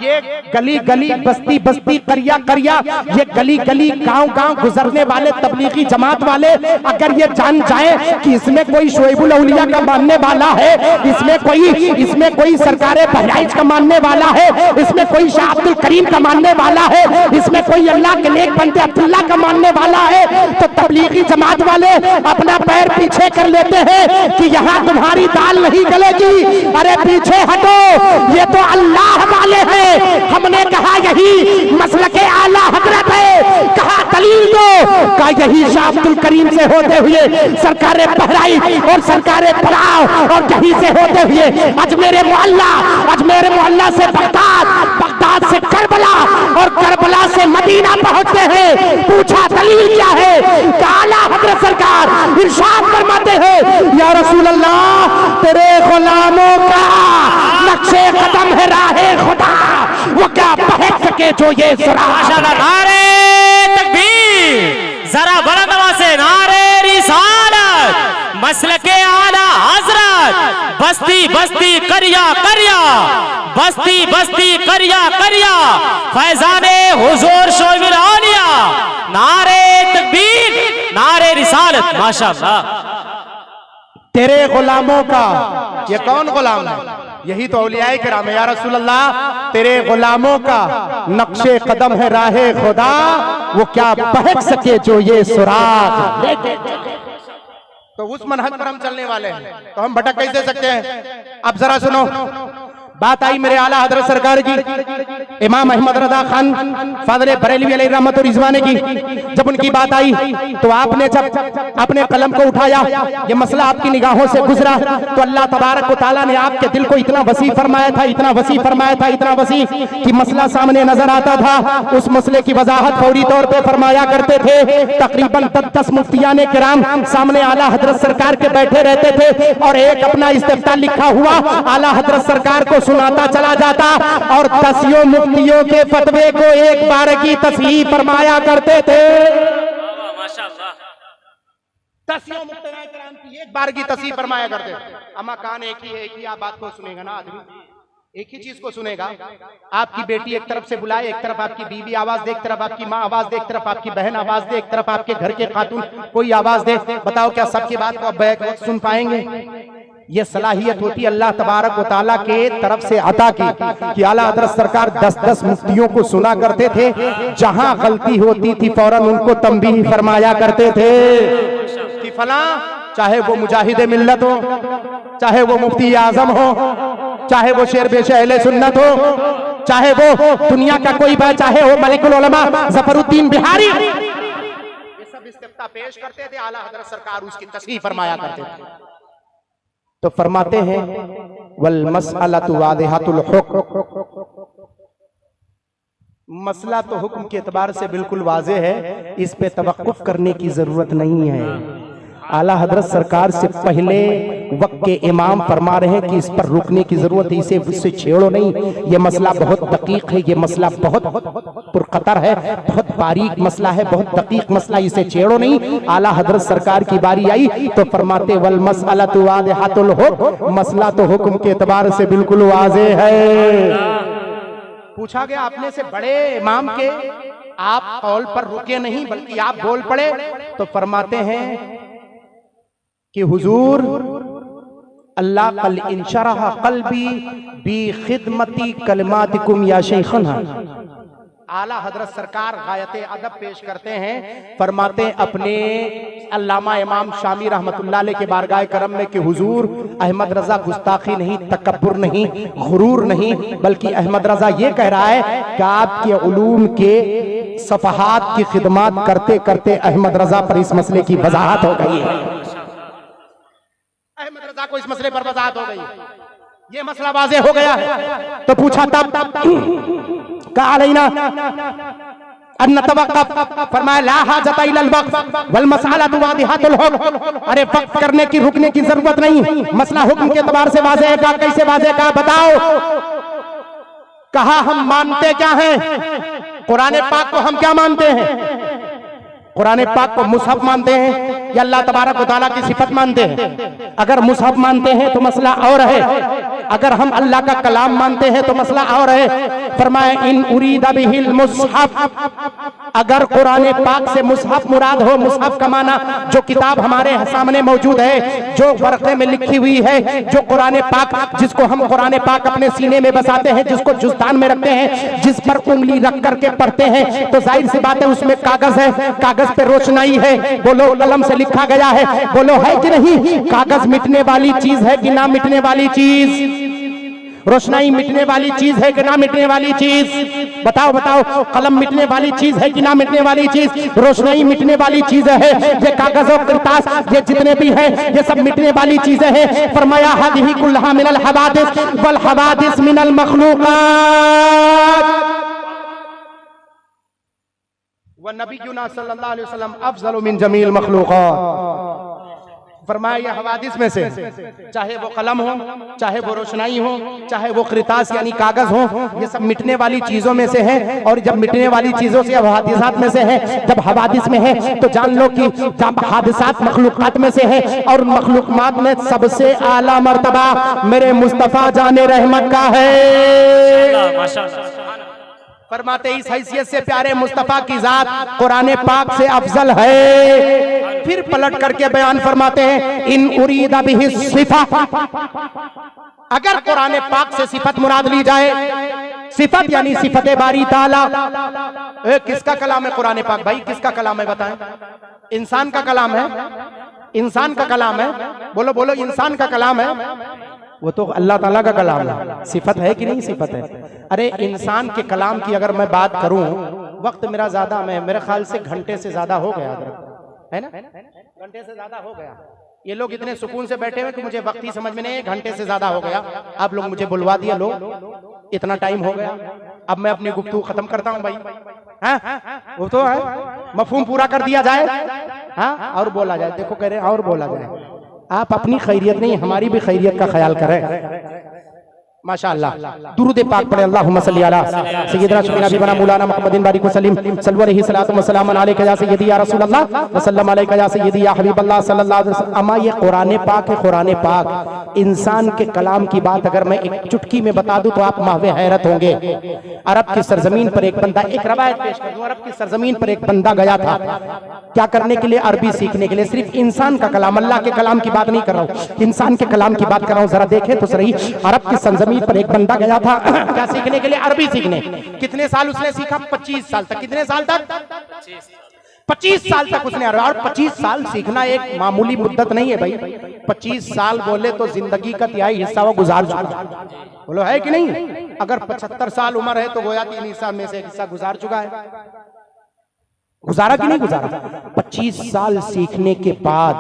ये गली गली, बस्ती बस्ती, करिया करिया, ये गली गली, गांव गांव गुजरने वाले तबलीगी जमात वाले अगर ये जान जाए कि इसमें कोई शोएबुल औलिया का मानने वाला है, इसमें कोई सरकारे बहराइच का मानने वाला है, इसमें कोई शाह अब्दुल करीम का मानने वाला है, इसमें कोई अल्लाह के नेक बंदे अब्दुल्ला का मानने वाला है, तो तबलीगी जमात वाले अपना पैर पीछे कर लेते हैं कि यहां तुम्हारी दाल नहीं गलेगी। अरे पीछे हटो, ये तो अल्लाह वाले हैं। हमने कहा यही मसलके आला हजरत है, कहा दलील दो, कहा यही शाह अब्दुल करीम से होते हुए सरकारे बहराई और सरकारे फराव और यहीं से होते हुए अजमेर मोहल्ला से बगदाद से करबला और करबला से मदीना पहुंचते हैं। पूछा दलील क्या है? आला हजरत सरकार इरशाद फरमाते हैं, या रसूल अल्लाह, तेरे गुलामों का नक्शे कदम है राहे खुदा, वो क्या बहक सके जो ये नारे तकबीर, जरा बड़ा नवाज से नारे रिसालत, मसलके आला हजरत, बस्ती बस्ती करिया करिया, बस्ती बस्ती करिया करिया, फैजाने हुजूर शोइबुल औलिया, नारे तकबीर, नारे रिसालत। माशाअल्लाह। तेरे गुलामों का, ये कौन गुलाम है? यही तो औलियाए किराम है। या रसूल अल्लाह, तेरे गुलामों का नक्शे कदम है राहे खुदा, वो क्या बहक सके जो ये सुराग। तो उस मनहज पर हम चलने वाले हैं, तो हम भटक कैसे सकते हैं? अब जरा सुनो, बात आई मेरे आला हजरत सरकार की, इमाम अहमद रजा खान फादर बरेलवी अलैहि रहमत और रिजवाने की। जब उनकी बात आई तो आपने जब अपने कलम को उठाया, ये मसला आपकी निगाहों से गुजरा, तो अल्लाह तबारक व तआला ने आपके दिल को इतना वसी फरमाया था, इतना वसी फरमाया था, इतना वसी कि मसला सामने नजर आता था। उस मसले की वजाहत फौरी तौर पर फरमाया करते थे। तकरीबन 10 मुफ्तियाने किराम सामने आला हजरत सरकार के बैठे रहते थे और एक अपना इस्तिफ्ता लिखा हुआ आला हजरत सरकार को सुनाता चला जाता और 10 मुफ्तियों के फतवे को एक बार की तस्हीह फरमाया करते थे। माशाअल्लाह। 10 मुफ्तियाने किराम की एक बार की तस्हीह फरमाया करते थे। अमा कान एक ही आप बात को सुनेगा ना आदमी, एक ही चीज को सुनेगा। आपकी बेटी एक तरफ से बुलाए, एक तरफ आपकी बीवी आवाज दे, एक तरफ आपकी माँ आवाज दे, एक तरफ आपकी बहन आवाज दे, एक तरफ आपके घर के खातून कोई आवाज दे, बताओ क्या सबकी बात को आप बैक वक्त सुन पाएंगे? ये सलाहियत होती अल्लाह तबारक व तआला के तरफ से अता की कि आला हज़रत सरकार 10-10 मुफ्तियों को सुना करते थे, जहां गलती होती थी फौरन उनको तंबीह फरमाया करते थे कि फला, चाहे वो मुजाहिदे मिल्लत हो, चाहे वो मुफ्ती आजम हो, चाहे वो शेर बेशे अहले सुन्नत हो, चाहे वो दुनिया का कोई बा, चाहे वो मलिकुल उलमा ज़फरुद्दीन बिहारी, ये सब इस्तिफ्ता पेश करते थे, आला हज़रत सरकार उसकी तस्हीह फरमाया करते थे। तो फरमाते हैं वल मसअलतु वादिहतुल हुक्म, मसला तो हुक्म के एतबार से बिल्कुल वाज़ेह है, इस पे तवक्कुफ करने की जरूरत नहीं है। आला हजरत सरकार से पहले वक्त के इमाम फरमा रहे हैं कि इस पर रुकने की जरूरत है, इससे छेड़ो नहीं, ये मसला बहुत दकीक है, ये मसला बहुत पुरखतर है, बहुत बारीक मसला है, बहुत दकीक मसला, इसे छेड़ो नहीं। आला हजरत सरकार की बारी आई तो फरमाते वल मसअलतु वादिहतुल हुक्म, मसला तो हुक्म के एतबार से बिल्कुल वाज़ेह है। पूछा गया अपने से बड़े इमाम के, आप कौल पर रुके नहीं बल्कि आप बोल पड़े, तो फरमाते हैं कि हुजूर अल्लाह कल इंशरह कल्बी बी खिदमती कलमातिकुम या शेखना। आला हजरत सरकार गायत अदब पेश करते हैं, फरमाते अपने अल्लामा इमाम शामी रहमतुल्लाह अलैह के बारगाह करम में कि हुजूर अहमद रजा गुस्ताखी नहीं, तकब्बुर नहीं, गुरूर नहीं, बल्कि अहमद रजा ये कह रहा है कि आपके उलूम के सफहात की खिदमत करते करते अहमद रजा पर इस मसले की वजाहत हो गई है, अहमद रजा को इस मसले पर वजाहत हो गई, ये मसला वाज़ेह हो गया है। तो पूछा तब कहा अलैना अन नतवक्कफ, फरमाया ला हाजता इलल वक्फ वल मसअलतु वादिहतुल हुक्म, अरे वक्फ करने की रुकने की जरूरत नहीं, मसला हुक्म के एतबार से वाज़ेह है। का कैसे वाज़ेह का बताओ? कहा हम मानते क्या हैं? कुरान पाक को हम क्या मानते हैं? कुरान पाक को मुसहफ मानते हैं या अल्लाह तबारक व तआला की सिफत मानते हैं? अगर मुसहफ मानते हैं तो मसला और है, अगर हम अल्लाह का कलाम मानते हैं तो मसला और है। फरमाया इन उरीदा बिहिल मुसहफ, अगर कुरान पाक से मुसहफ मुराद हो, मुसहफ का माना जो किताब हमारे सामने मौजूद है, जो वर्क़े में लिखी हुई है, जो कुरान पाक जिसको हम कुरान पाक अपने सीने में बसाते हैं, जिसको जुस्तान में रखते हैं, जिस पर उंगली रख करके पढ़ते हैं, तो जाहिर सी बात है उसमें कागज है, कागज पे रोशनाई है, बोलो कलम से लिखा गया है, बोलो है कि नहीं? कागज मिटने वाली चीज है कि ना मिटने वाली चीज? रोशनाई मिटने वाली चीज है कि ना मिटने वाली चीज? बताओ बताओ, कलम मिटने वाली चीज है कि ना मिटने वाली चीज? रोशनाई मिटने वाली चीज है। ये कागज और किरतास, ये जितने भी हैं, ये सब मिटने वाली चीजें हैं। फरमाया हादिही कुल्लहा मिनल हवादिस वल हवादिस मिनल मखलूकात व नबीयुना सल्लल्लाहु अलैहि वसल्लम अफजलु मिन जमील मखलूकात। फरमाया ये हवादिस में से, चाहे वो कलम हो, चाहे वो रोशनाई हो, चाहे वो किरतास यानी कागज हो, ये सब मिटने वाली चीजों में से है। और जब मिटने वाली चीजों से हवादिसात में से है, जब हवादिस में है तो जान लो कि जब हादिसात मखलूकात में से है, और मखलूकात में सबसे आला मर्तबा मेरे मुस्तफा जाने रहमत का है। फरमाते इस हैसियत से प्यारे मुस्तफा की जात कुरान पाक से अफजल है। फिर पलट करके बयान फरमाते हैं इन उरीदा बिही सिफा, अगर कुरान पाक से सिफत मुराद ली जाए, सिफत यानी सिफत बारी ताला, किसका कलाम है कुरान पाक? भाई किसका कलाम है बताएं? इंसान का कलाम है, इंसान का कलाम है, बोलो बोलो, इंसान का कलाम है। वो तो अल्लाह ताला का कलाम है, सिफत है कि नहीं? सिफत है। अरे इंसान के कलाम की अगर मैं बात करूं, वक्त मेरा ज्यादा, मैं मेरे ख्याल से घंटे से ज्यादा हो गया है ना, घंटे से ज्यादा हो गया। ये लोग इतने सुकून से बैठे हुए कि मुझे वक्त ही समझ में नहीं, घंटे से ज्यादा हो गया। आप लोग मुझे बुलवा दिया, लोग इतना टाइम हो गया, अब मैं अपनी गुफ्तगू खत्म करता हूं भाई। हाँ वो तो है, मफहूम पूरा कर दिया जाए, हाँ और बोला जाए। देखो कह रहे और बोला जाए, आप अपनी खैरियत नहीं हमारी भी खैरियत का ख्याल करें। माशाअल्लाह दुरूद पाक पढ़े अल्लाहुम्मा सल्ली अला सय्यिदना शफीना बिना मौलाना मुहम्मदिन बारिक वसल्लम सल्लल्लाहु अलैहि सलातु वसलाम अलैका या सय्यदी या रसूल अल्लाह वसल्लम अलैका या सय्यदी या हबीब अल्लाह सल्लल्लाहु अलैहि वसल्लम। अमा ये कुरान पाक है, कुरान पाक इंसान के कलाम की बात अगर मैं एक चुटकी में बता दूं तो आप माहवे हैरत होंगे। अरब की सरजमीन पर एक बंदा, एक रवायत पेश कर दूं, अरब की सरजमीन पर एक बंदा गया था क्या करने के लिए? अरबी सीखने के लिए। सिर्फ इंसान का कलाम, अल्लाह के कलाम की बात नहीं कर रहा हूं, इंसान के कलाम की बात कर रहा हूं। जरा देखें तो सही, अरब की सरजमीन पर एक बंदा गया था क्या सीखने के लिए? अरबी सीखने। कितने साल उसने सीखा? 25 साल तक। कितने साल तक? 25 साल तक उसने। और 25 साल सीखना एक मामूली मुद्दत नहीं है भाई। 25 साल बोले तो जिंदगी का तिहाई हिस्सा वो गुजार चुका, बोलो है कि नहीं? अगर 75 साल उम्र है तो गोया 3 हिस्सा में से एक हिस्सा गुजार चुका है। गुजारा कि नहीं गुजारा? 25 साल सीखने के बाद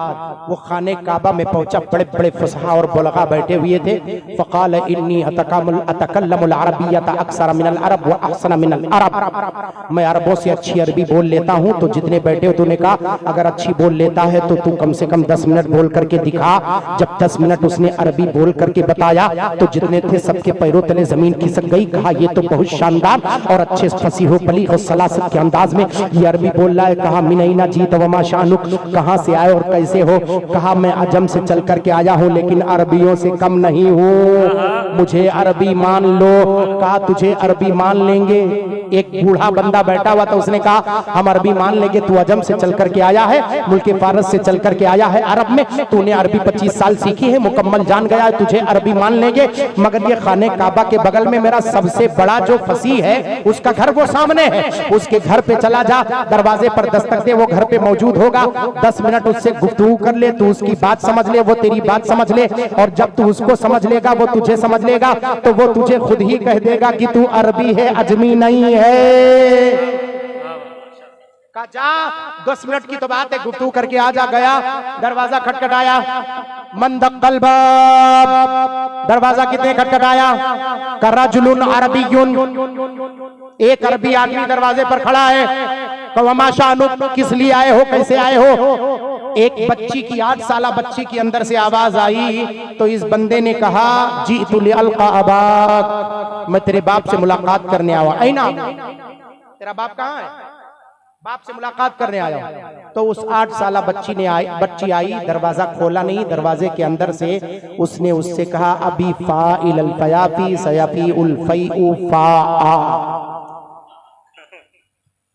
वो खाने काबा में पहुंचा। बड़े बड़े फसहा और बुलगा बैठे हुए थे। फ़क़ाल इन्नी अतकल्लमुल अरबिय्यत अक्सर मिनल अरब व अहसन मिनल अरब। मैं अरबों से अच्छी अरबी बोल लेता हूं। तो जितने बैठे हो तूने कहा अगर अच्छी बोल लेता है तो तू कम से कम 10 मिनट बोल करके दिखा। जब 10 मिनट उसने अरबी बोल करके बताया तो जितने थे सबके पैरों तले जमीन खिसक गई। कहा ये तो बहुत शानदार और अच्छे फसीह बलीग और सलासत के अंदाज में ये अरबी बोल रहा है। कहा मिनैना जीत वमा शानुक, कहां से आए और कैसे हो? कहा मैं अजम से चल करके आया हूं लेकिन अरबियों से कम नहीं हूं, मुझे अरबी मान लो। कहा तुझे अरबी मान लेंगे। एक बूढ़ा बंदा बैठा हुआ था, उसने कहा हम अरबी मान लेंगे, तू अजम से चल करके आया है, मुल्क फारस से चल करके आया है अरब में, तूने अरबी 25 साल सीखी है, मुकम्मल जान गया है, तुझे अरबी मान लेंगे। मगर ये खाने काबा के बगल में मेरा सबसे बड़ा जो फसीह है उसका घर वो सामने है, उसके घर पे चला जा, दरवाजे पर दस्तक दे, वो घर पे मौजूद होगा। 10 मिनट उससे गुफ्तगू कर ले, तू उसकी बात समझ ले, वो तेरी बात समझ ले। और जब तू उसको समझ लेगा वो तुझे समझ लेगा तो वो तुझे खुद ही कह देगा कि तू अरबी है, अजमी नहीं है। का जा 10 मिनट की तो बात है, गुफ्तगू करके आ जा। गया, दरवाजा खटखटाया, मन दक्कल बाब, दरवाजा कितने खटखटाया? करजुलुन अरबियुन, एक अरबी आदमी दरवाजे पर खड़ा है। वमा शानुक, किस लिए आए हो, कैसे आए हो? एक बच्ची की 8 साला बच्ची की अंदर से आवाज आई तो इस बंदे ने कहा जीतु लिअल्का अबाक, मैं तेरे बाप से मुलाकात करने आया। ऐना, तेरा बाप कहाँ है? बाप से मुलाकात करने आया। तो उस 8 साला बच्ची आई, दरवाजा खोला नहीं, दरवाजे के अंदर से उसने उससे कहा अबी फाइल अल फयाफी सयाफी उल फैउ फाआ।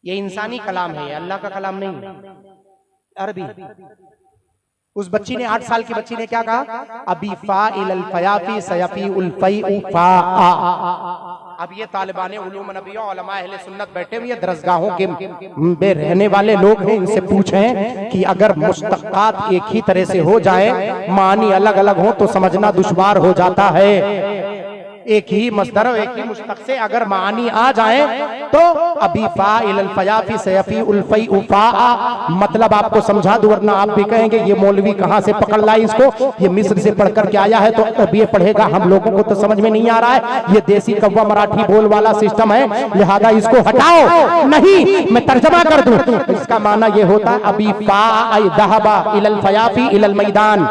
ये इंसानी कलाम है, अल्लाह का कलाम नहीं, अरबी। उस बच्ची ने 8 साल की बच्ची ने क्या कहा? अबी फाइल अल फयाफी सयाफी उल फैउ फाआ। अब ये तालिबान उलूम नबियों उलमा अहले सुन्नत बैठे हुए दरसगाहों के में रहने वाले लोग हैं, इनसे पूछें कि अगर मुश्तक़ात एक ही तरह से हो जाए, मानी अलग अलग हो तो समझना दुश्वार हो जाता है। एक ही मस्दर और एक ही मुश्तक से अगर मानी आ जाए तो अबी फाइल अल फयाफी सयफी उल फैउ फाआ, मतलब आपको समझा दूं, वरना आप भी कहेंगे ये मौलवी कहां से पकड़ लाई इसको, ये मिस्र से पढ़ करके आया है तो अब ये पढ़ेगा, हम लोगों को तो समझ में नहीं आ रहा है, ये देसी कव्वा मराठी बोल वाला सिस्टम है, लिहाजा इसको हटाओ। नहीं, मैं तर्जमा कर दूं, इसका माना ये होता है अबी फा दहबा इलल फयाफी इलल मैदान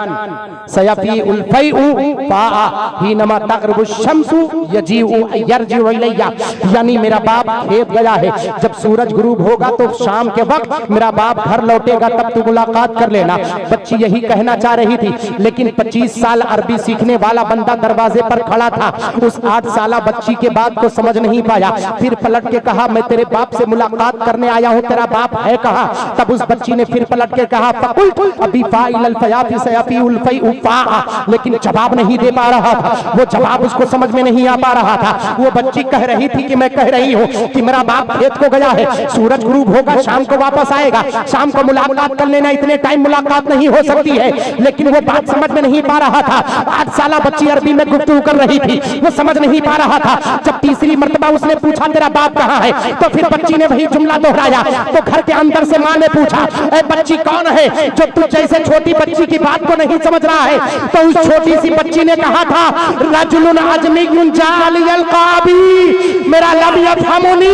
सयफी उल फैउ फाआ हिनमा तग़रुबु शम्सु यजीउ यरजिउ इलैया, यानी मेरा बाप खेत गया है, जब सूरज गुरूब होगा तो शाम के वक्त मेरा बाप घर लौटेगा, तब तू मुलाकात कर लेना। बच्ची यही कहना चाह रही थी, लेकिन 25 साल अरबी सीखने वाला बंदा दरवाजे पर खड़ा था, उस 8 साला बच्ची के बात को समझ नहीं पाया। फिर पलट के कहा मैं तेरे बाप से मुलाकात करने आया हूँ, तेरा बाप है कहाँ? तब उस बच्ची ने फिर पलट के कहा फकुल अबी फाइल अल फयाफी सयफी उल फैउ फाआ, लेकिन जवाब नहीं दे पा रहा था, वो जवाब उसको समझ में नहीं आ पा रहा था। वो बच्ची कह रही थी कि मैं कह रही हूँ कि मेरा बाप खेत को गया है, सूरज गुरूब होगा, शाम को वापस आएगा, शाम को मुलाकात कर लेना, इतने टाइम मुलाकात नहीं हो सकती है। लेकिन वो बात समझ में नहीं पा रहा था। 8 साला बच्ची अरबी में गुफ्तगू कर रही थी, वो समझ नहीं पा रहा था। जब तीसरी मर्तबा उसने पूछा तेरा बाप कहाँ है, तो फिर बच्ची ने वही जुमला दोहराया। तो घर के अंदर से माँ ने पूछा ए बच्ची कौन है जो तू जैसे छोटी बच्ची की बात को नहीं समझ रहा है? तो उस छोटी सी बच्ची ने कहा था रजुलुन अजमीयुन जालियल काबी, मेरा लब यफहमुनी,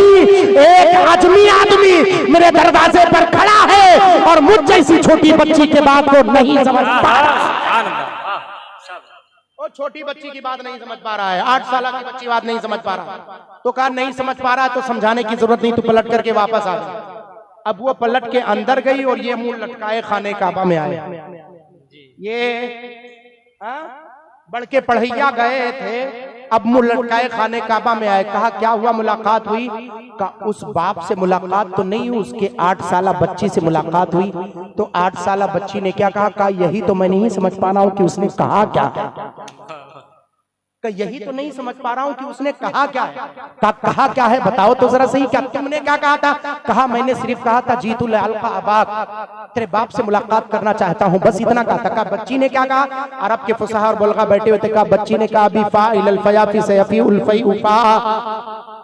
एक अजमी आदमी मेरे दरवाजे पर खड़ा है और मुझ जैसी छोटी बच्ची के बात को नहीं समझ पा रहा। वो छोटी बच्ची की बात नहीं समझ पा रहा है, 8 साल की बच्ची बात नहीं समझ पा रहा, तो कहा नहीं समझ पा रहा तो समझाने की जरूरत नहीं, तो पलट करके वापस आ गया। अब वो पलट के अंदर गई और ये मुंह लटकाए खाने काबा में आए। ये बढ़ के पढ़ैया गए थे, अब मुंह लटकाए खाने काबा में आए। कहा क्या हुआ, मुलाकात हुई? कहा उस बाप से मुलाकात तो नहीं हुई, उसके 8 साल बच्ची से मुलाकात हुई। तो 8 साल बच्ची ने क्या कहा? कहा यही तो मैं नहीं समझ पा रहा हूं कि उसने कहा क्या है। यही तो नहीं समझ पा रहा हूं कि उसने कहा क्या है। कहा क्या है बताओ तो जरा सही, क्या तुमने क्या कहा था? कहा मैंने सिर्फ कहा था जीतू लाल का अबाक, तेरे बाप से मुलाकात करना चाहता हूं, बस इतना कहा था। कहा बच्ची ने क्या कहा? अरब के फुसहा और बुलगा बैठे हुए थे। कहा बच्ची ने कहा बिफा इलल फयाफी सयफी उल्फई उफा,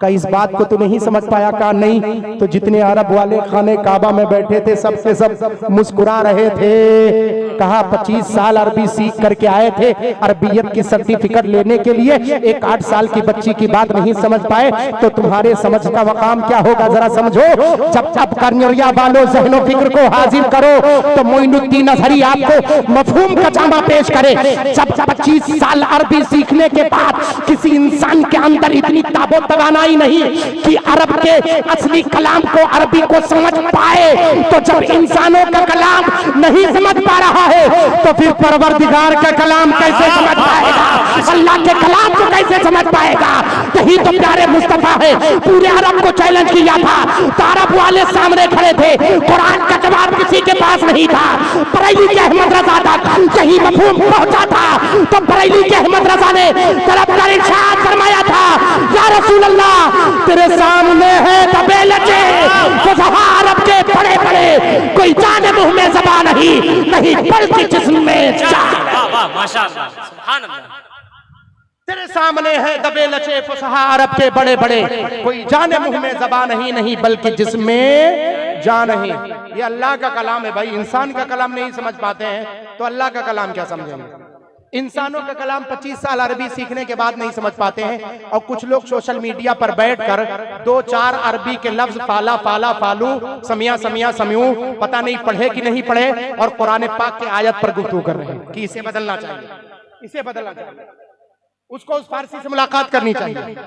का इस बात को तो नहीं समझ पाया? कहा नहीं। तो जितने अरब वाले खाने काबा में बैठे थे सब के सब मुस्कुरा रहे थे। कहा 25 साल अरबी सीख करके आए थे, अरबियत की सर्टिफिकेट लेने के लिए एक 8 साल की बच्ची की बात नहीं समझ पाए, तो तुम्हारे समझ का मकाम क्या होगा जरा समझो। जब जब करनिया वालों ज़हनो फिक्र को हाजिर करो तो मोइनुद्दीन अज़हरी आपको मफहूम का जामा पेश करे। जब 25 साल अरबी सीखने के बाद किसी इंसान के अंदर इतनी ताबो तवानाई नहीं कि अरब के असली कलाम को, अरबी को समझ पाए, तो जब इंसानों का कलाम नहीं समझ पा रहा है तो फिर परवरदिगार का कलाम कैसे समझ पाएगा? अल्लाह के कलाम को कैसे समझ पाएगा? यही तो प्यारे मुस्तफा है। पूरे अरब को चैलेंज किया था तो अरब वाले सामने खड़े थे, कुरान का जवाब किसी के पास नहीं था। बरेली के अहमद रजा तक यही मफहूम पहुंचा था तो बरेली के अहमद रजा ने तरफदार इरशाद फरमाया था, या रसूल अल्लाह तेरे सामने है दबे लचे फुसहा अरब के बड़े बड़े, कोई जाने मुंह में ज़बान नहीं बल्कि जिस्म में जान। माशाअल्लाह, सुभान अल्लाह। तेरे सामने है दबे लचे फुसहा अरब के बड़े बड़े, कोई जाने मुंह में ज़बान नहीं बल्कि जिस्म में जान नहीं। ये अल्लाह का कलाम है भाई, इंसान का कलाम नहीं समझ पाते हैं तो अल्लाह का कलाम क्या समझेंगे? इंसानों का कलाम 25 साल अरबी सीखने के बाद नहीं समझ पाते हैं, और कुछ लोग सोशल मीडिया पर बैठकर 2-4 अरबी के लफ्ज फाला फाला फालू समिया समिया समियू पता नहीं पढ़े कि नहीं पढ़े, और कुरान पाक के आयत पर गुफ्तगू कर रहे हैं कि इसे बदलना चाहिए, इसे बदलना चाहिए, उसको उस फारसी से मुलाकात करनी चाहिए।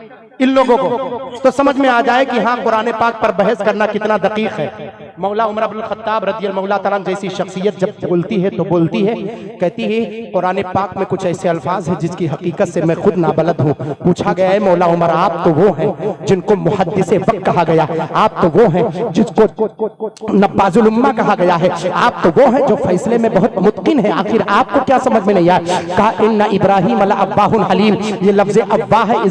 इन लोगों को तो समझ में आ जाए कि हाँ कुरान पाक पर बहस करना कितना दकीक है। मौला उमर इब्नुल खत्ताब रज़ियल्लाहु मौला तआला जैसी शख्सियत जब बोलती है तो बोलती है, कहती है कुरान पाक में कुछ ऐसे अल्फाज हैं जिसकी हकीकत से मैं खुद नाबलद हूँ। पूछा गया है मौला उमर आप तो वो हैं जिनको मुहद्दिसे वक्त कहा गया, आप तो वो हैं जिसको नब्बाजुल उम्मा कहा गया है, आप तो वो हैं जो फैसले में बहुत मुत्किन है, आखिर आपको क्या समझ में नहीं आया? कहा इन्ना इब्राहीम लअव्वाहुन हलीम, ये लफ्ज़ अव्वाह है,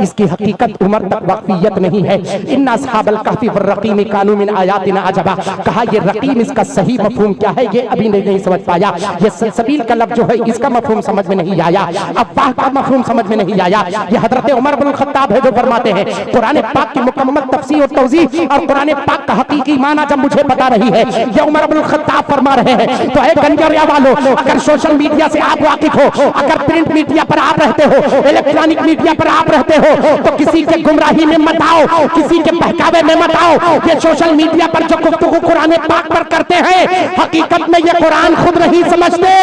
इसकी हकीकत उमर तक वाक़ियत नहीं है। इन्ना अस्हाबल कहफ़ी वर्रक़ीम कानू मिन आयातिना अजबा, कहा ये रक़ीम इसका सही मफ़हूम क्या है ये अभी नहीं समझ पाया। ये सलसबील का लफ्ज़ जो है इसका मफ़हूम समझ में नहीं आया, अव्वाह का मफ़हूम समझ में नहीं आया। ये हज़रत उमर इब्नुल खत्ताब है जो फरमाते हैं कुरान पाक की मुकम्मल तफ़सीर और तौज़ीह और कुरान पाक का हकीकी माना जब मुझे पता रही है, ये उमर इब्नुल खत्ताब फरमा रहे हैं। तो है गंजरिया वालों, अगर सोशल मीडिया से आप वाकिफ हो, अगर प्रिंट मीडिया पर आप रहते हो, इलेक्ट्रॉनिक मीडिया पर आप रहते हो, तो किसी के गुमराही में मत आओ, किसी के बहकावे में मत आओ। ये सोशल मीडिया पर जो गुफ्तगू कुरान पाक पर करते हैं हकीकत में ये कुरान खुद नहीं समझते।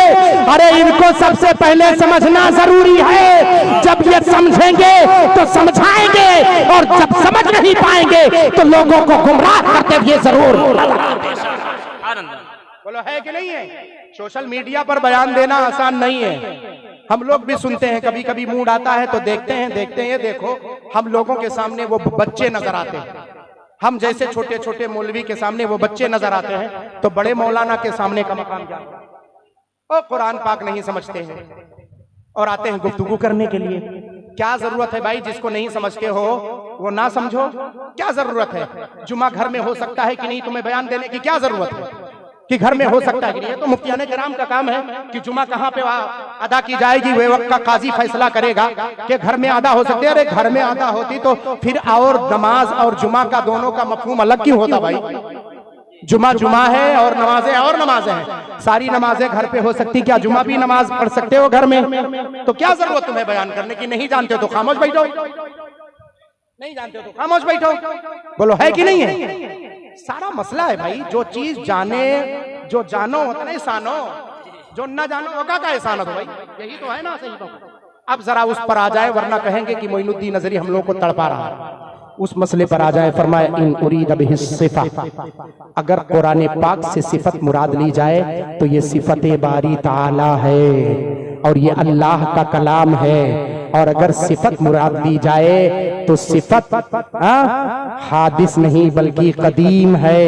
अरे इनको सबसे पहले समझना जरूरी है, जब ये समझेंगे तो समझाएंगे, और जब समझ नहीं पाएंगे तो लोगों को गुमराह करते हुए जरूर। बोलो है कि नहीं है? सोशल मीडिया पर बयान देना आसान नहीं है। हम लोग भी सुनते हैं, कभी कभी मूड आता है तो देखते हैं। ये देखो हम लोगों के सामने वो बच्चे नजर आते हैं, हम जैसे छोटे छोटे मौलवी के सामने वो बच्चे नजर आते हैं, तो बड़े मौलाना के सामने का मकाम क्या है? और कुरान पाक नहीं समझते हैं और आते हैं गुफ्तगू करने के लिए। क्या जरूरत है भाई? जिसको नहीं समझते हो वो ना समझो, क्या जरूरत है? जुमा घर में हो सकता है कि नहीं, तुम्हें बयान देने की क्या जरूरत है कि घर में हो सकता है कि नहीं? तो मुफ्तियाने किराम का काम है कि जुमा कहाँ पे अदा की जाएगी वे वक्त का काजी फैसला करेगा कि घर में अदा हो सकते है। अरे घर में अदा होती तो फिर और नमाज और जुमा का दोनों का मफहूम अलग क्यों होता भाई? जुमा जुमा है और नमाजें हैं, सारी नमाजें घर पे हो सकती, क्या जुमा भी नमाज पढ़ सकते हो घर में? तो क्या जरूरत तुम्हें बयान करने की? नहीं जानते हो तो खामोश बैठो, नहीं जानते हो तो खामोश बैठो। बोलो है कि नहीं है? सारा मसला है भाई, जो चीज जाने जो जानो होता नहीं सानो, जो न जानो होगा का एहसान हो भाई, यही तो है ना सही तो। अब जरा उस पर आ जाए, वरना कहेंगे कि मोइनुद्दीन नजरी हम लोग को तड़पा रहा है। उस मसले पर आ जाए, फरमाया इन उरीद बिहि सिफा, अगर कुरान पाक से सिफत मुराद ली जाए तो ये सिफत बारी ताला है और ये अल्लाह का कलाम है। और अगर सिफत मुराद दी जाए तो सिफत हादिस नहीं बल्कि कदीम है,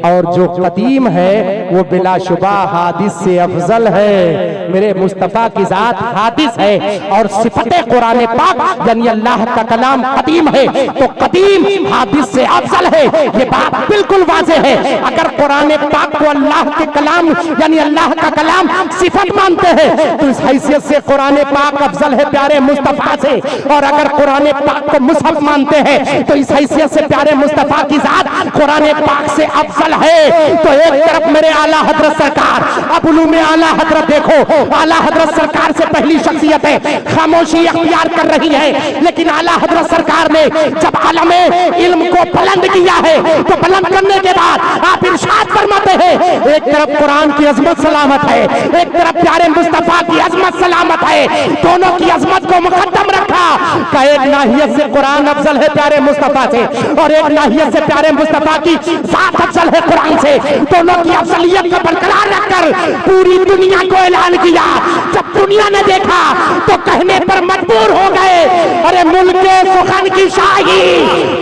और जो कदीम है वो बिलाशुबा हादिस से अफजल है। मेरे मुस्तफा की जात हादिस है और सिफत कुरान पाक यानी अल्लाह का कलाम कदीम है, तो कदीम हादिस से अफजल है। ये बात बिल्कुल वाज़ेह है। अगर कुरान पाक को अल्लाह के कलाम यानी अल्लाह का कलाम सिफत मानते हैं तो इस हैसियत से कुरान पाक अफजल है प्यारे मुस्तफा से, और अगर कुरान पाक को मुसहफ मानते हैं तो इस हैसियत से प्यारे मुस्तफा की जात कुरान पाक से अफजल है। तो एक तरफ मेरे आला हजरत सरकार, अब उलूम आला हजरत देखो, आला हजरत सरकार से पहली शख्सियत है खामोशी अख्तियार कर रही है, लेकिन आला हजरत सरकार ने जब आलम इल्म को बुलंद किया है तो बुलंद करने के बाद आप इरशाद फरमाते हैं, एक तरफ कुरान की अजमत सलामत है, एक तरफ प्यारे मुस्तफा की अजमत सलामत है, दोनों की अजमत को मुकद्दम रखा का एक नाहियत से कुरान अफजल है प्यारे मुस्तफा से, और एक नाहियत से प्यारे मुस्तफा की जात अफजल है कुरान से। दोनों की अफजलियत को बरकरार रखकर पूरी दुनिया को ऐलान किया। जब दुनिया ने देखा तो कहने पर मजबूर हो गए, अरे मुल्के सुखन की शाही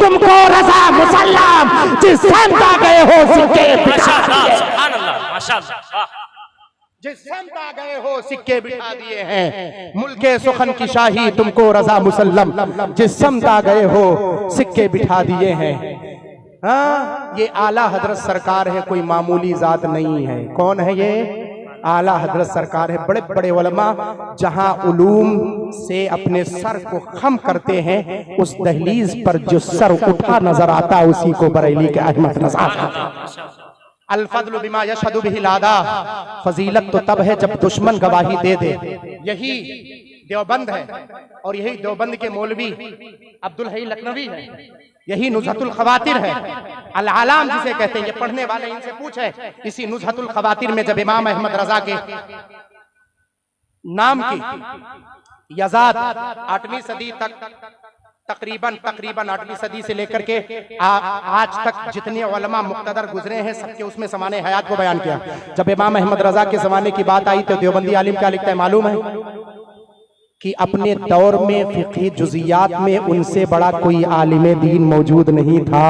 तुमको रजा मुसल्लम, जिस समत आ गए हो सिक्के बिठा दिए, सुभान अल्लाह, माशाअल्लाह, जिस समत आ गए हो सिक्के बिठा दिए हैं। मुल्के सुखन की शाही तुमको रजा मुसल्लम, जिस समत आ गए हो सिक्के बिठा दिए हैं। हाँ, ये आला हजरत सरकार है, कोई मामूली जात नहीं है। कौन है ये? आला हजरत सरकार है। बड़े बड़े उलमा जहां उलूम से अपने सर को खम करते हैं, उस दहलीज पर जो सर उठा नजर आता उसी को बरेली के अहमद नजर आता। अल फज़्लु बिमा यशहदु बिहिल आदा, फजीलत तो तब है जब दुश्मन गवाही दे दे। यही देवबंद है और यही देवबंद के मौलवी अब्दुल हई लखनवी है, यही नुज़हतुल खवातिर है, अल आलाम जिसे कहते हैं। ये पढ़ने वाले इनसे पूछे, इसी नुज़हतुल खवातिर में जब इमाम अहमद रजा के नाम की यज़ाद 8वीं सदी तक तकरीबन 8वीं सदी से लेकर के आज तक जितने उलमा मुक्तदर गुजरे हैं सबके उसमें ज़माने हयात को बयान किया। जब इमाम अहमद रजा के ज़माने की बात आई तो देवबंदी आलिम क्या लिखता है मालूम है कि अपने दौर में फिक़ही जुज़ियात में उनसे बड़ा कोई आलिम दीन मौजूद नहीं था।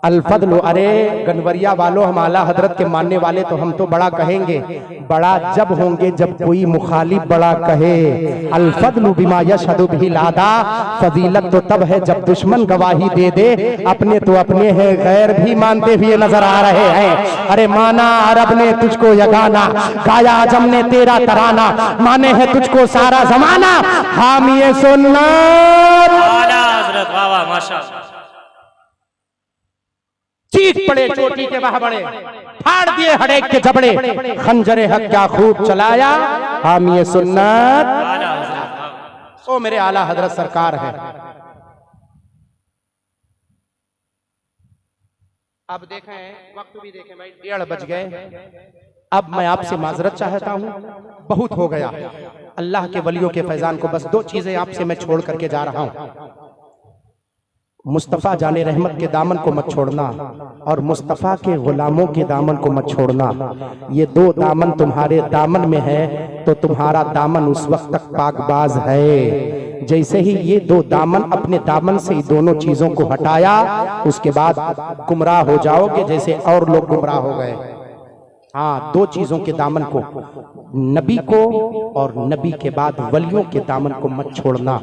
अल फज़्ल, अरे गनवरिया वालों, हम आला हजरत के मानने वाले तो हम तो बड़ा कहेंगे, बड़ा जब होंगे जब कोई मुखालिफ बड़ा कहे। अल फज़्लु बिमा यशहदु बिहिल आदा, फजीलत तो तब है जब दुश्मन गवाही दे दे। अपने तो अपने हैं, गैर भी मानते हुए नजर आ रहे हैं। अरे माना अरब ने तुझको यगाना, गाया आजम ने तेरा तराना, माने है तुझको सारा जमाना, हामिए सुन्नत। आला हजरत, वाह वाह, माशाअल्लाह। चीख पड़े चोटी के वह बड़े, फाड़ दिए हड़ेक के जबड़े, खंजरे हक क्या खूब चलाया, हामिए सुन्नत। ओ मेरे आला हजरत सरकार है। अब देखें, वक्त भी देखें भाई, 1:30 बज गए। अब मैं आपसे माजरत चाहता हूं, बहुत हो गया। अल्लाह के वलियों के फैजान को बस 2 चीजें आपसे मैं छोड़ करके जा रहा हूं। मुस्तफ़ा जाने रहमत के दामन को मत छोड़ना और मुस्तफ़ा के गुलामों के दामन को मत छोड़ना। ये 2 दामन तुम्हारे दामन में है तो तुम्हारा दामन उस वक्त तक पाकबाज है। जैसे ही ये 2 दामन अपने दामन से दोनों चीजों को हटाया, उसके बाद गुमराह हो जाओगे जैसे और लोग गुमराह हो गए। हाँ, 2 चीजों के दामन को, नबी को और नबी के बाद वलियों के दामन को मत छोड़ना।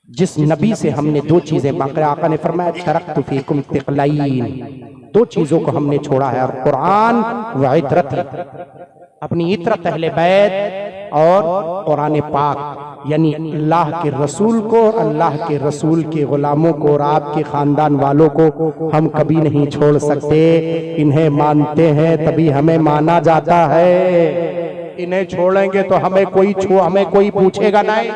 जिस नबी से हमने 2 चीजें, बाक़ी आका ने फरमाया तरक्तु फीकुम तिक़लैन, 2 चीजों को हमने छोड़ा है, और कुरान व इतरत, अपनी इतरत अहले बैत और कुरान पाक, यानी अल्लाह के रसूल को, अल्लाह के रसूल के गुलामों को और आपके खानदान वालों को हम कभी नहीं छोड़ सकते। इन्हें मानते हैं तभी हमें माना जाता है। इन्हें छोड़ेंगे तो हमें कोई पूछेगा नहीं,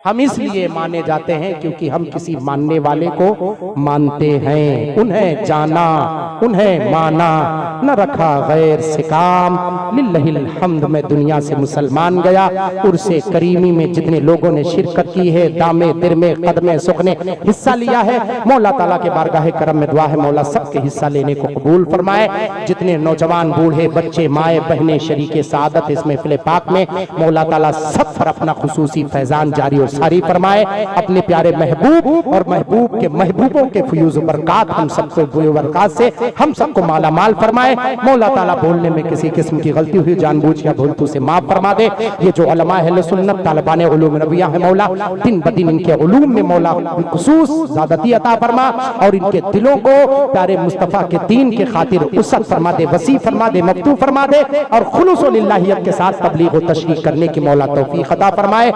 हम इसलिए माने जाते हैं क्योंकि हम किसी मानने वाले को मानते हैं। उन्हें जाना, उन्हें माना, न रखा गैर से काम। लिल्लाहिल हम्द में दुनिया से मुसलमान गया। उर्से करीमी में जितने लोगों ने शिरकत की है, दामे दिरमे कदमे सुखने हिस्सा लिया है, मौला ताला के बारगाह करम में दुआ है मौला सबके हिस्सा लेने को कबूल फरमाए। जितने नौजवान बूढ़े बच्चे माए बहने शरीके सादत इस महफिल पाक में, मौला ताला सब पर अपना खुसूसी फैजान जारी और सारी फरमाए। अपने प्यारे महबूब और महबूब के महबूबों के फयूज बरकात हम सबको बरकात से हम सबको माला माल फरमाए। मौला ताला बोलने में किसी किस्म की गलती हुई जानबूझ या भूलतू से माफ फरमा दे। ये जो उलमा अहले सुन्नत तालिबान उलूम नबिया है मौला, दिन ब दिन इनके उलूम में मौला खुसूस ज़्यादती अता फरमा और इनके दिलों को प्यारे मुस्तफ़ा के दीन के खातिर उसत फरमा दे, वसी फरमा दे, मफ्तू फरमा दे और खुलूस व लिल्लाहियत के साथ तबलीग व तशरीह करने की मौला तौफीक अता फरमाए।